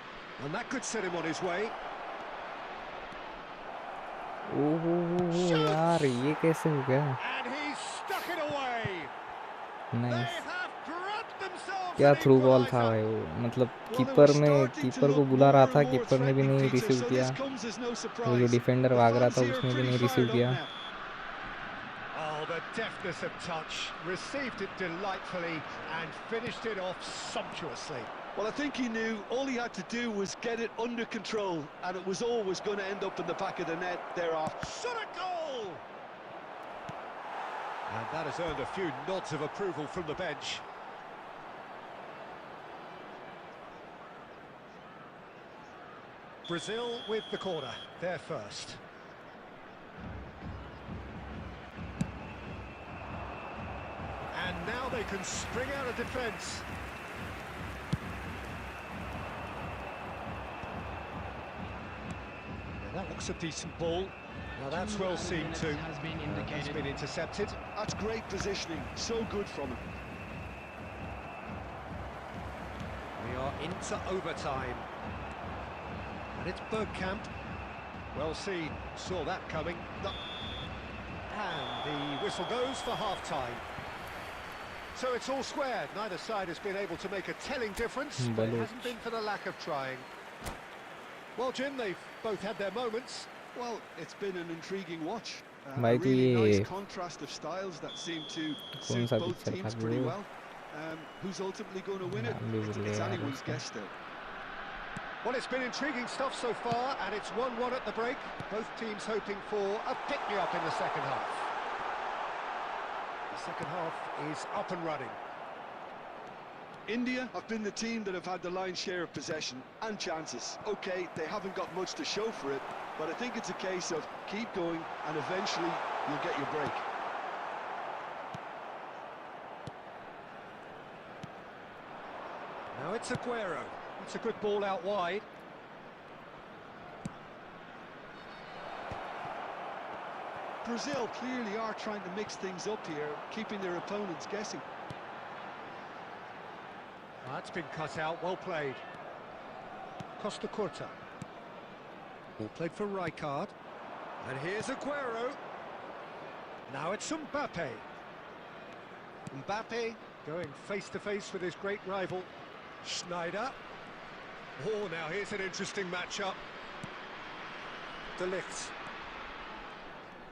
And that could set him on his way. ओह यार ये कैसे हो गया. And he's stuck it away. They nice. have grabbed themselves क्या an through ball था equaliser. भाई वो. मतलब Well, they were कीपर में starting to कीपर को look बुला रहा more था. and more कीपर ने भी threatening, नहीं Peter, रिसीव so किया. this comes as no वो जो surprise. डिफेंडर The भाग रहा fans था here are उसने भी pretty नहीं fired रिसीव up किया. now. Oh, the deftness of touch. Received it delightfully and finished it off sumptuously. Well, I think he knew all he had to do was get it under control, and it was always going to end up in the back of the net thereafter. Shot a goal! And that has earned a few nods of approval from the bench. Brazil with the corner, they're first. And now they can spring out of defence. That looks a decent ball. Now that's well seen too. Has been indicated. Has been intercepted. That's great positioning. So good from him. We are into overtime. And it's Bergkamp. Well seen. Saw that coming. And the whistle goes for half-time. So it's all squared. Neither side has been able to make a telling difference, but it hasn't been for the lack of trying. Well, Jim, they've both had their moments. Well, it's been an intriguing watch. A भाई तू really ये nice contrast of styles that seem to suit both teams pretty well. Who's ultimately going to win it? It's anyone's guess still. Well, it's been intriguing stuff so far, and it's 1-1 at the break. Both teams hoping for a pick-me-up in the second half. The second half is up and running. India have been the team that have had the lion's share of possession and chances. Okay, they haven't got much to show for it, but I think it's a case of keep going and eventually you'll get your break. Now it's Aguero. It's a good ball out wide. Brazil clearly are trying to mix things up here, keeping their opponents guessing. That's been cut out, well played. Costa Curta. Ball played for Rijkaard. And here's Aguero. Now it's Mbappe. Mbappe going face-to-face with his great rival, Schneider. Oh, now here's an interesting matchup. De Ligt.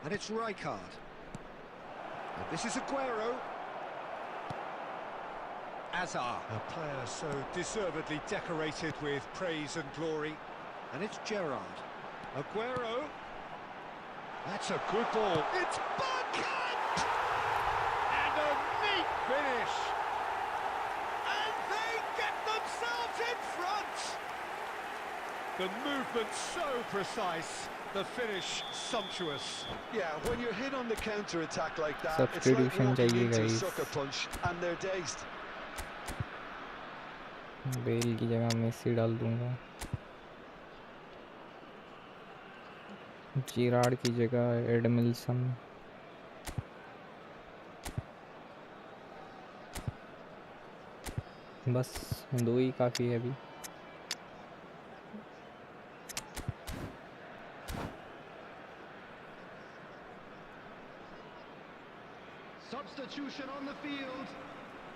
And it's Rijkaard. And this is Aguero. Hazard, a player so deservedly decorated with praise and glory. And it's Gerrard. Aguero. That's a good ball. It's Bergkamp! And a neat finish. And they get themselves in front. The movement so precise. The finish sumptuous. Yeah, when you're hit on the counter-attack like that, it's like Substitution walking चाहिए into a guys. sucker punch and they're dazed. Bale की जगह Messi डाल दूंगा, Gerrard की जगह एडमिल्सन। बस दो ही काफ़ी है अभी। Substitution on the field.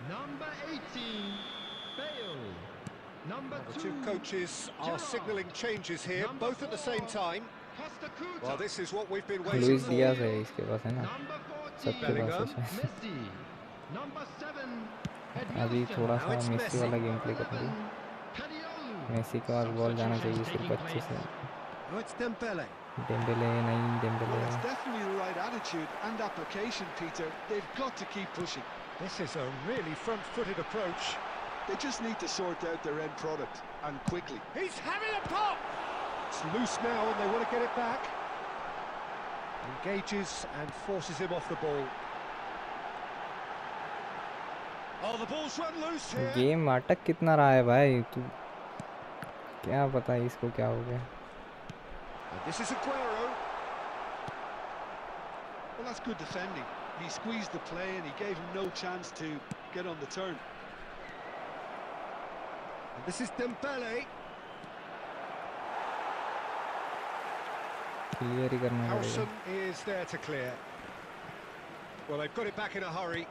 Number 18, Bale. Number The 2, two coaches are Gerrard. signalling changes here, Number both at the same 4, time. Costa Curta. Well, this is what we've been waiting Luis for. Diaz है इसके पास, है ना? Number 14, सबके पास है Bellingham. शायद। Messi. Number 7, अभी Edmilson. थोड़ा Now सा it's मेसी Messi. वाला गेम प्ले करेंगे। Kadiolu. मेसी के पास बॉल जाना चाहिए सिर्फ अच्छे से। Oh, it's Dembele. डेम्बेले नहीं, Dembélé. Well, it's definitely the right attitude and application, Peter. They've got to keep pushing. This is a really front-footed approach. They just need to sort out their end product, and quickly. He's having a pop! It's loose now and they want to get it back. Engages and forces him off the ball. Oh, the ball's run loose here. Game अटक कितना रहा है भाई, तू क्या पता है इसको क्या हो गया। And this is Aguero. Well, that's good defending. He squeezed the play and he gave him no chance to get on the turn. And this is Dembele. Clear ही करना पड़ेगा। Howson is there to clear. Well, they've got it back in a hurry.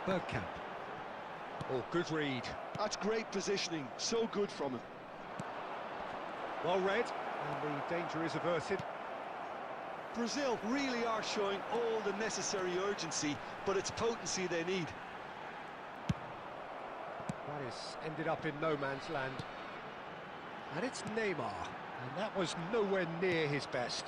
Bergkamp. Oh, good read. That's great positioning. So good from him. Well read, and the danger is averted. Brazil really are showing all the necessary urgency, but it's potency they need. That is ended up in no man's land. And it's Neymar, and that was nowhere near his best.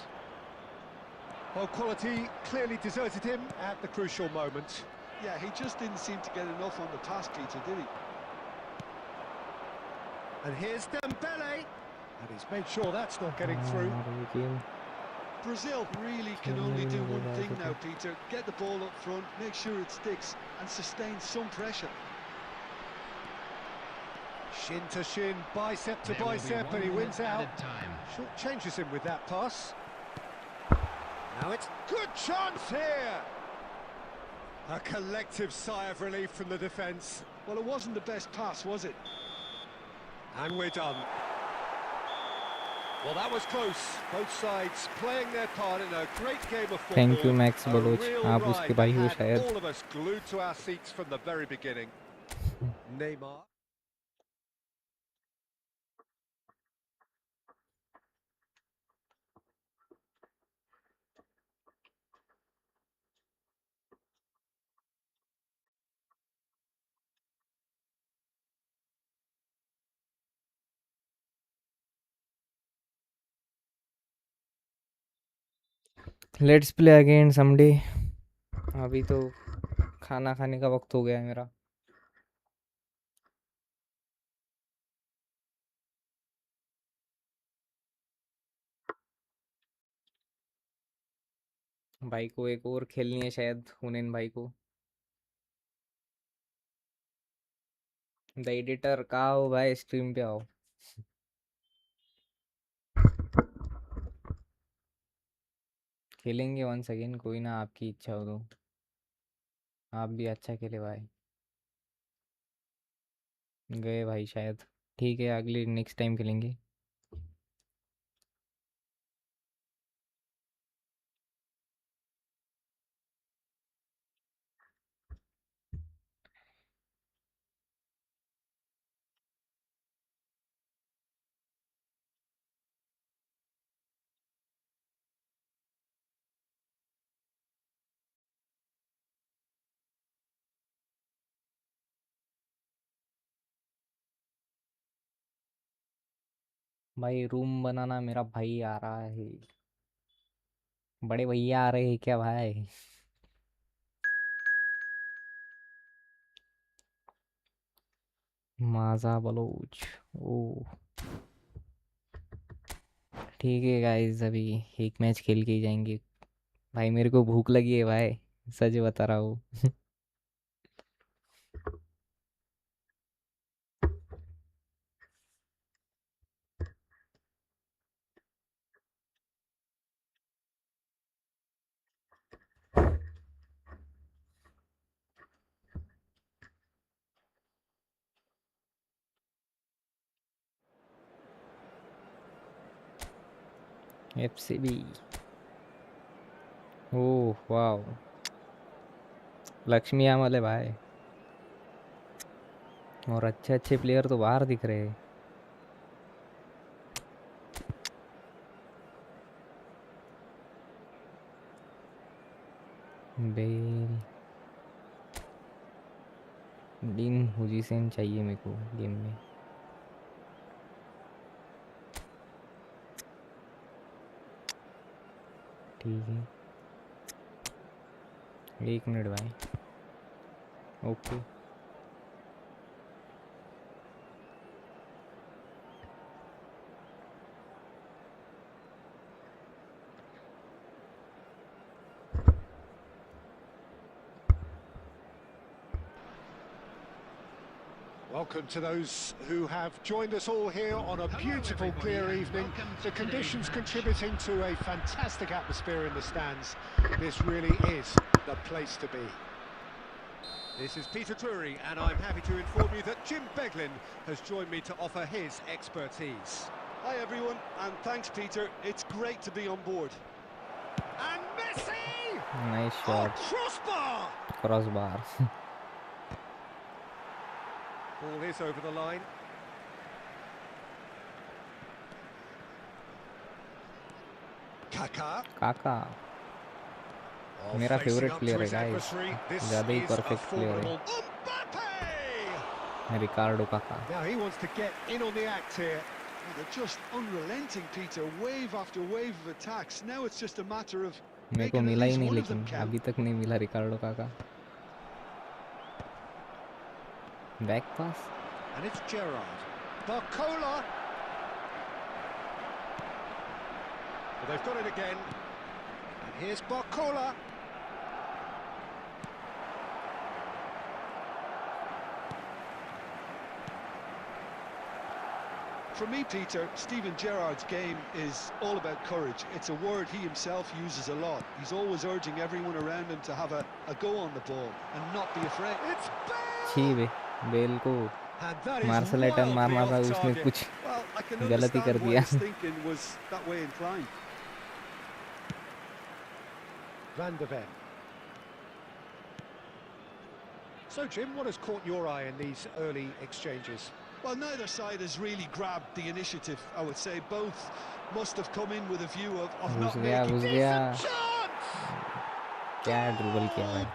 Well, quality clearly deserted him at the crucial moment. Yeah, he just didn't seem to get enough on the pass, Peter, did he? And here's Dembele, and he's made sure that's not getting through. Brazil really can only do one thing now, Peter. Get the ball up front, make sure it sticks, and sustain some pressure. Shin to shin, bicep to bicep, and he wins out. Short changes him with that pass. Now it's good chance here. A collective sigh of relief from the defence. Well, it wasn't the best pass, was it? And we're done. Well, that was close. Both sides playing their part in a great game of football. Thank you, Max Baloch. आप उसके भाई हो शायद. All of us glued to our seats from the very beginning. Neymar. Let's play again someday. अभी तो खाना खाने का वक्त हो गया है मेरा. भाई को एक और खेलनी है शायद, हुनैन भाई को. द एडिटर कहाँ हो भाई, स्ट्रीम पे आओ. खेलेंगे वंस अगेन, कोई ना, आपकी इच्छा हो तो. आप भी अच्छा खेले भाई. गए भाई शायद. ठीक है, अगली नेक्स्ट टाइम खेलेंगे. भाई रूम बनाना, मेरा भाई आ रहा है. बड़े भैया आ रहे हैं क्या भाई? माजा बलोच. ओ ठीक है गाइस, अभी एक मैच खेल के ही जाएंगे. भाई मेरे को भूख लगी है भाई, सच बता रहा हूँ. FCB. Oh wow, Lakshmi Yamala है भाई. और अच्छे अच्छे प्लेयर तो बाहर दिख रहे हैं. बेल, डीन हुजीसेन चाहिए मेरे को गेम में. ठीक है, 1 मिनट भाई. Okay. Welcome to those who have joined us all here on a beautiful, clear evening. The conditions contributing to a fantastic atmosphere in the stands. This really is the place to be. This is Peter Drury, and I'm happy to inform you that Jim Beglin has joined me to offer his expertise. Hi everyone, and thanks Peter. It's great to be on board. And Messi! Nice shot. Oh, crossbar! Crossbar. Ball is over the line. Kaká. मेरा favourite player है guys, ज़्यादा ही perfect player है. रिकार्डो काका. Now he wants to get in on the act here. Oh, they're just unrelenting, Peter. Wave after wave of attacks. Now it's just a matter of मेरे को मिला ही नहीं, लेकिन अभी तक नहीं मिला रिकार्डो काका. Back pass. And it's Gerrard. Barcola. Well, they've got it again. And here's Barcola. For me, Peter, Steven Gerrard's game is all about courage. It's a word he himself uses a lot. He's always urging everyone around him to have a go on the ball and not be afraid. It's छी बे bell को martial item मारना था उसने कुछ गलत ही कर दिया. Van der Ven. So, Jim, what has caught your eye in these early exchanges? Well, neither side has really grabbed the initiative, I would say. Both must have come in with a view of not making chance! क्या dribble किया भाई.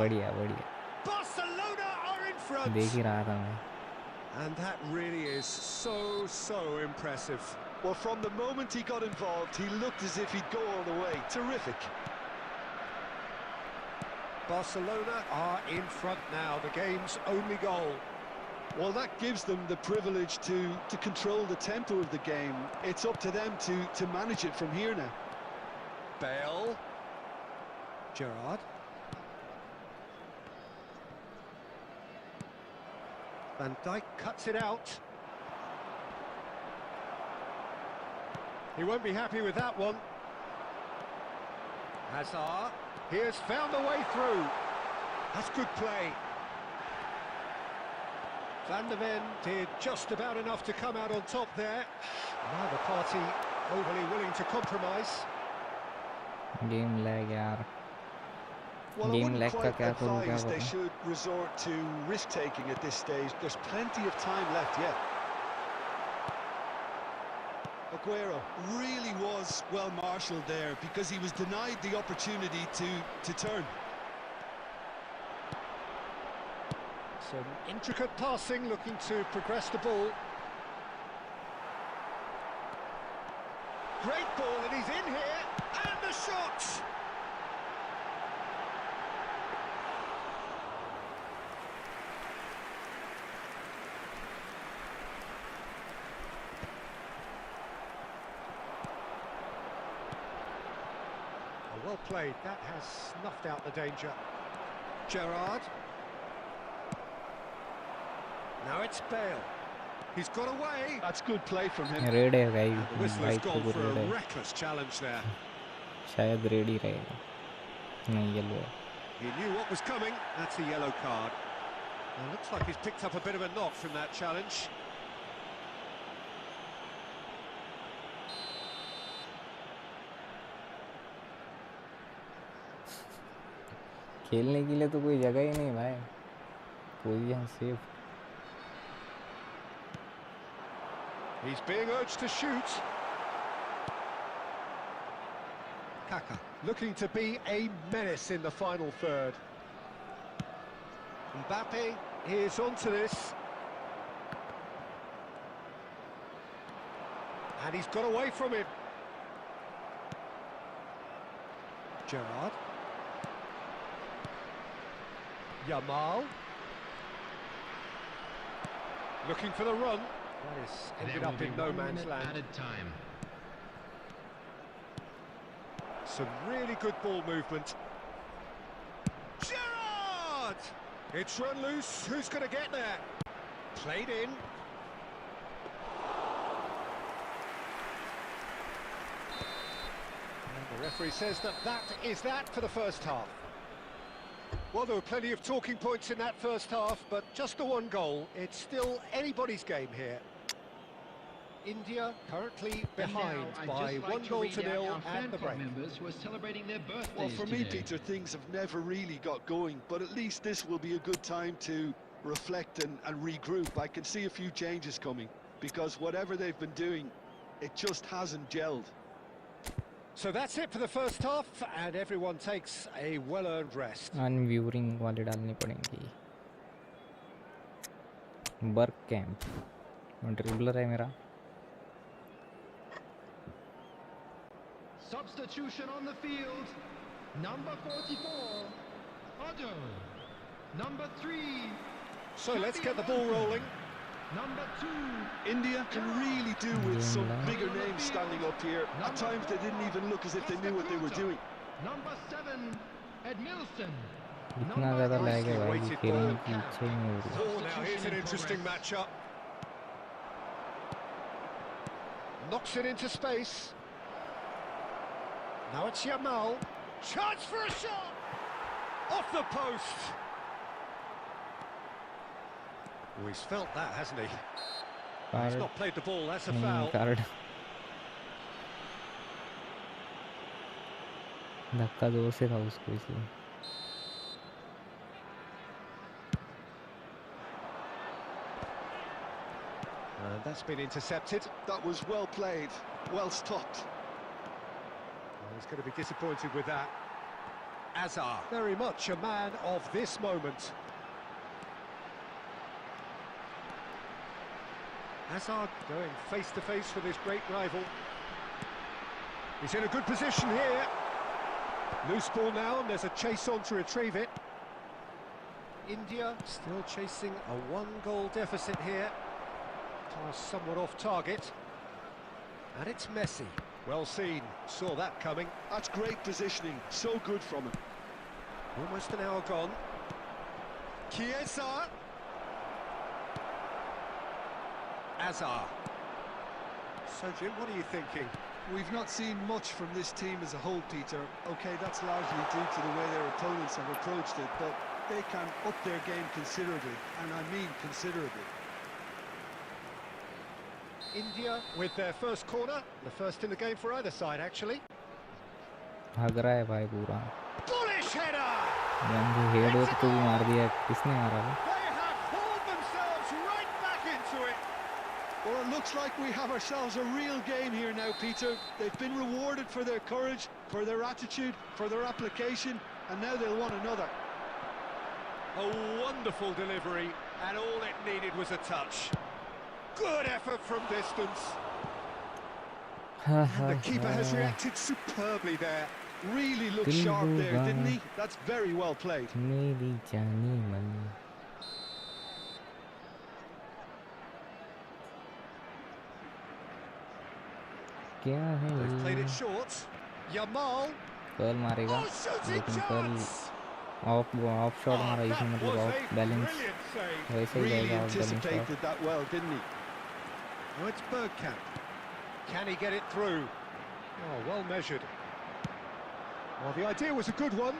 बढ़िया बढ़िया. Barcelona are in front. देख ही रहा था मैं. And that really is so impressive. Well, from the moment he got involved, he looked as if he'd go all the way. Terrific. Barcelona are in front now, the game's only goal. Well, that gives them the privilege to control the tempo of the game. It's up to them to manage it from here now. Bale. Gerrard. Van Dijk cuts it out. He won't be happy with that one. Hazard. He has found a way through. That's good play. Van der Ven did just about enough to come out on top there. Neither party overly willing to compromise. Game lag यार. Well, game lag का क्या करूँ क्या बताऊँ? They should resort to risk-taking at this stage. There's plenty of time left yet. Aguero really was well marshalled there because he was denied the opportunity to turn. Some intricate passing, looking to progress the ball. Great ball, and he's in here, and the shot! Well played, that has snuffed out the danger. Gerrard. Now it's Bale. He's got away. That's good play from him. Red है भाई. The whistle has gone for a reckless challenge there. शायद red ही रहेगा. नहीं yellow है. He knew what was coming. That's a yellow card. Well, looks like he's picked up a bit of a knock from that challenge. खेलने के लिए तो कोई जगह ही नहीं भाई. कोई यहाँ safe. He's being urged to shoot. Kaka looking to be a menace in the final third. Mbappe is onto this. And he's got away from him. Gerrard. Yamal. Looking for the run. That is ended up in no man's land. Added time. Some really good ball movement. Gerrard! It's run loose. Who's going to get there? Played in. And the referee says that is that for the first half. Well, there were plenty of talking points in that first half, but just the one goal. It's still anybody's game here. India currently behind by 1-0 at the break. Well, for me, Peter, things have never really got going, but at least this will be a good time to reflect and regroup. I can see a few changes coming, because whatever they've been doing, it just hasn't gelled. So that's it for the first half, and everyone takes a well-earned rest. Unviewing वाले डालनी पड़ेंगी. Work camp. Dribbler है मेरा. Substitution on the field. Number 44, Otto. Number 3. So let's get the ball rolling. Number 2. India can really do with some bigger names standing up here. At times they didn't even look as if they knew what they were doing. Number 7, Edmilson. इतना ज़्यादा lag है भाई खेलने की इच्छा ही नहीं हो रही. Oh, now here's an interesting matchup. Knocks it into space. Now it's Yamal. Chance for a shot! Off the post! Oh, he's felt that, hasn't he? He's not played the ball, that's a foul. धक्का जोर से था उसको इसलिए. And that's been intercepted. That was well played, well stopped. Well, he's going to be disappointed with that. Azar, very much a man of this moment. Hazard going face to face with his great rival. He's in a good position here. Loose ball now, and there's a chase on to retrieve it. India still chasing a one-goal deficit here. Somewhat off target. And it's Messi. Well seen, saw that coming. That's great positioning, so good from him. Almost an hour gone. Chiesa. Azar. So Jim, what are you thinking? We've not seen much from this team as a whole, Peter. Okay, that's largely due to the way their opponents have approached it, but they can up their game considerably, and I mean considerably. India with their first corner, the first in the game for either side, actually. भाग रहा है भाई पूरा. Bullish header. जंग head हो तो भी मार दिया. किसने मारा वो? They have hauled themselves right back into it. Well, it looks like we have ourselves a real game here now, Peter. They've been rewarded for their courage, for their attitude, for their application, and now they'll want another. A wonderful delivery, and all it needed was a touch. Good effort from distance. And the keeper has reacted superbly there. Really looked sharp there, didn't he? That's very well played. They've played it short. Yamal. Curl मारेगा. लेकिन curl of shot मारा इसमें मतलब of balance वैसे ही जाएगा of balance that well, didn't he? Now it's Bergkamp. Can he get it through? Oh, well measured. Well, the idea was a good one.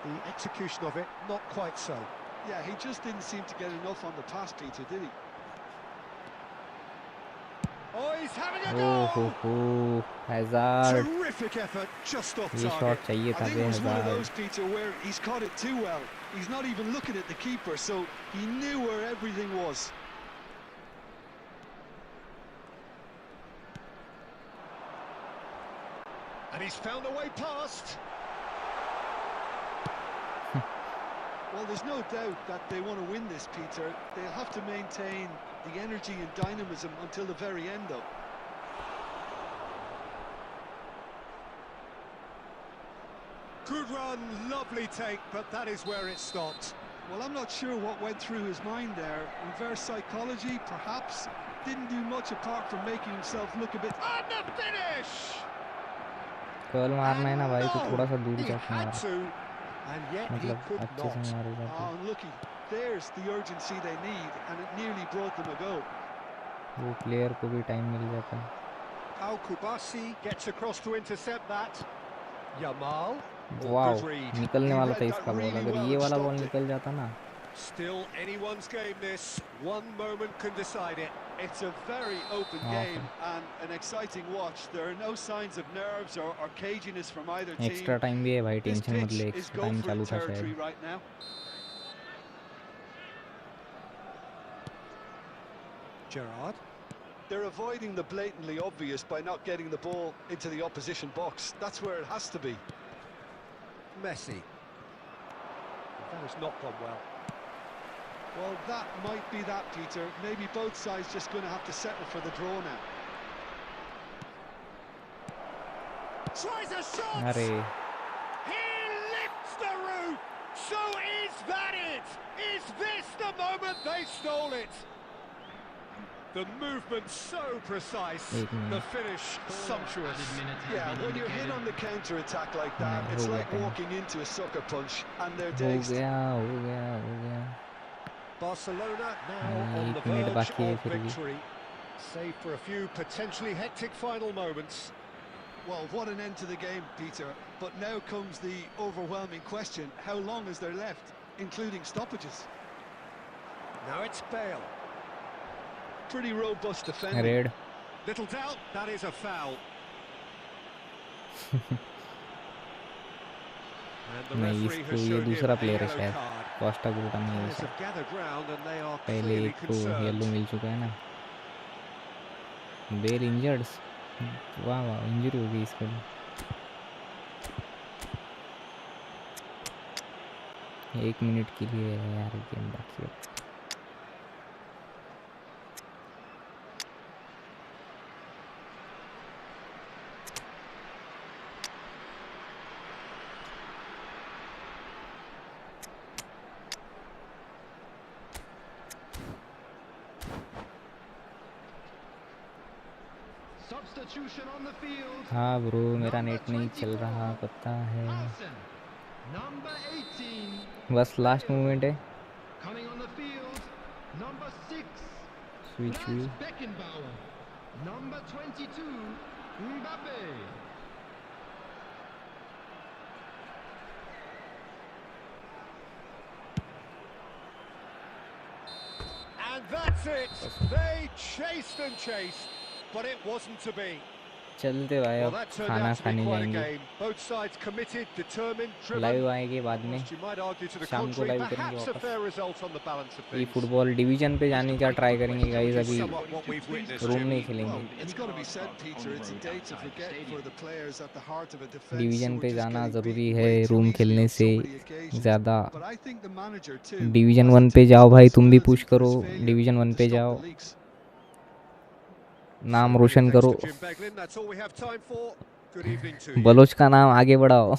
The execution of it, not quite so. Yeah, he just didn't seem to get enough on the pass, Peter, did he? Oh, he's having a go! Oh, Hazard. Terrific effort, just off ये shot चाहिए था I think it was one of Hazard. those, Peter, where he's caught it too well. He's not even looking at the keeper, so he knew where everything was. And he's found a way past. Well, there's no doubt that they want to win this, Peter. They'll have to maintain the energy and dynamism until the very end, though. Good run, lovely take, but that is where it stopped. Well, I'm not sure what went through his mind there. Reverse psychology, perhaps. Didn't do much apart from making himself look a bit... And the finish! Curl मारना है ना भाई तो थोड़ा सा दूर जाके मार. मतलब अच्छे से मारेगा. Unlucky. There's the urgency they need, and it nearly brought them a goal. वो प्लेयर को भी टाइम मिल जाता है. Al-Kubasi gets across to intercept that. Yamal. वाव, निकलने वाला था इसका बॉल. अगर ये वाला बॉल निकल जाता ना. Still anyone's game this. One moment can decide it. It's a very open game and an exciting watch. There are no signs of nerves or caginess from either team. Extra time भी है भाई, tension मत ले. Extra time चालू था शायद. Right now. Gerrard. They're avoiding the blatantly obvious by not getting the ball into the opposition box. That's where it has to be. Messi. That has not gone well. Well, that might be that, Peter. Maybe both sides just going to have to settle for the draw now. Tries a shot! अरे. He lifts the roof! So is that it? Is this the moment they stole it? The movement so precise, the finish sumptuous. Yeah, when you're hit on the counter-attack like that, it's like walking into a sucker punch, and they're dazed. हो गया. Barcelona now on the verge of victory. Save for a few potentially hectic final moments. Well, what an end to the game, Peter. But now comes the overwhelming question. How long is there left, including stoppages? Now it's Bale. Pretty robust defending. Red. Little doubt, that is a foul. नहीं, इसको ये दूसरा player है शायद, Costa गुटा नहीं है शायद, पहले एक को येलो मिल चुका है ना। बेल इंजर्ड, वाह वाह, इंजरी हो गई इसको। एक मिनट के लिए यार गेम बाकी है। Substitution on the field. हाँ ब्रो, मेरा नेट नहीं चल रहा पता है, Number 18. बस लास्ट मूवमेंट है। Coming on the field, number 6. Switch हुई। Beckenbauer. Number 22. Mbappe. And that's it. They chased and chased, but it wasn't to be. चलते भाई, अब खाना खाने जाएंगे। लाइव आएंगे बाद में, शाम को लाइव करेंगे वापस। ई फुटबॉल डिवीजन पे जाने का ट्राई करेंगे गाइस, अभी रूम में खेलेंगे। डिवीजन पे जाना ज़रूरी है रूम खेलने से ज़्यादा। डिवीजन 1 पे जाओ भाई, तुम भी पुश करो, डिवीजन 1 पे जाओ, नाम रोशन करो, बलोच का नाम आगे बढ़ाओ।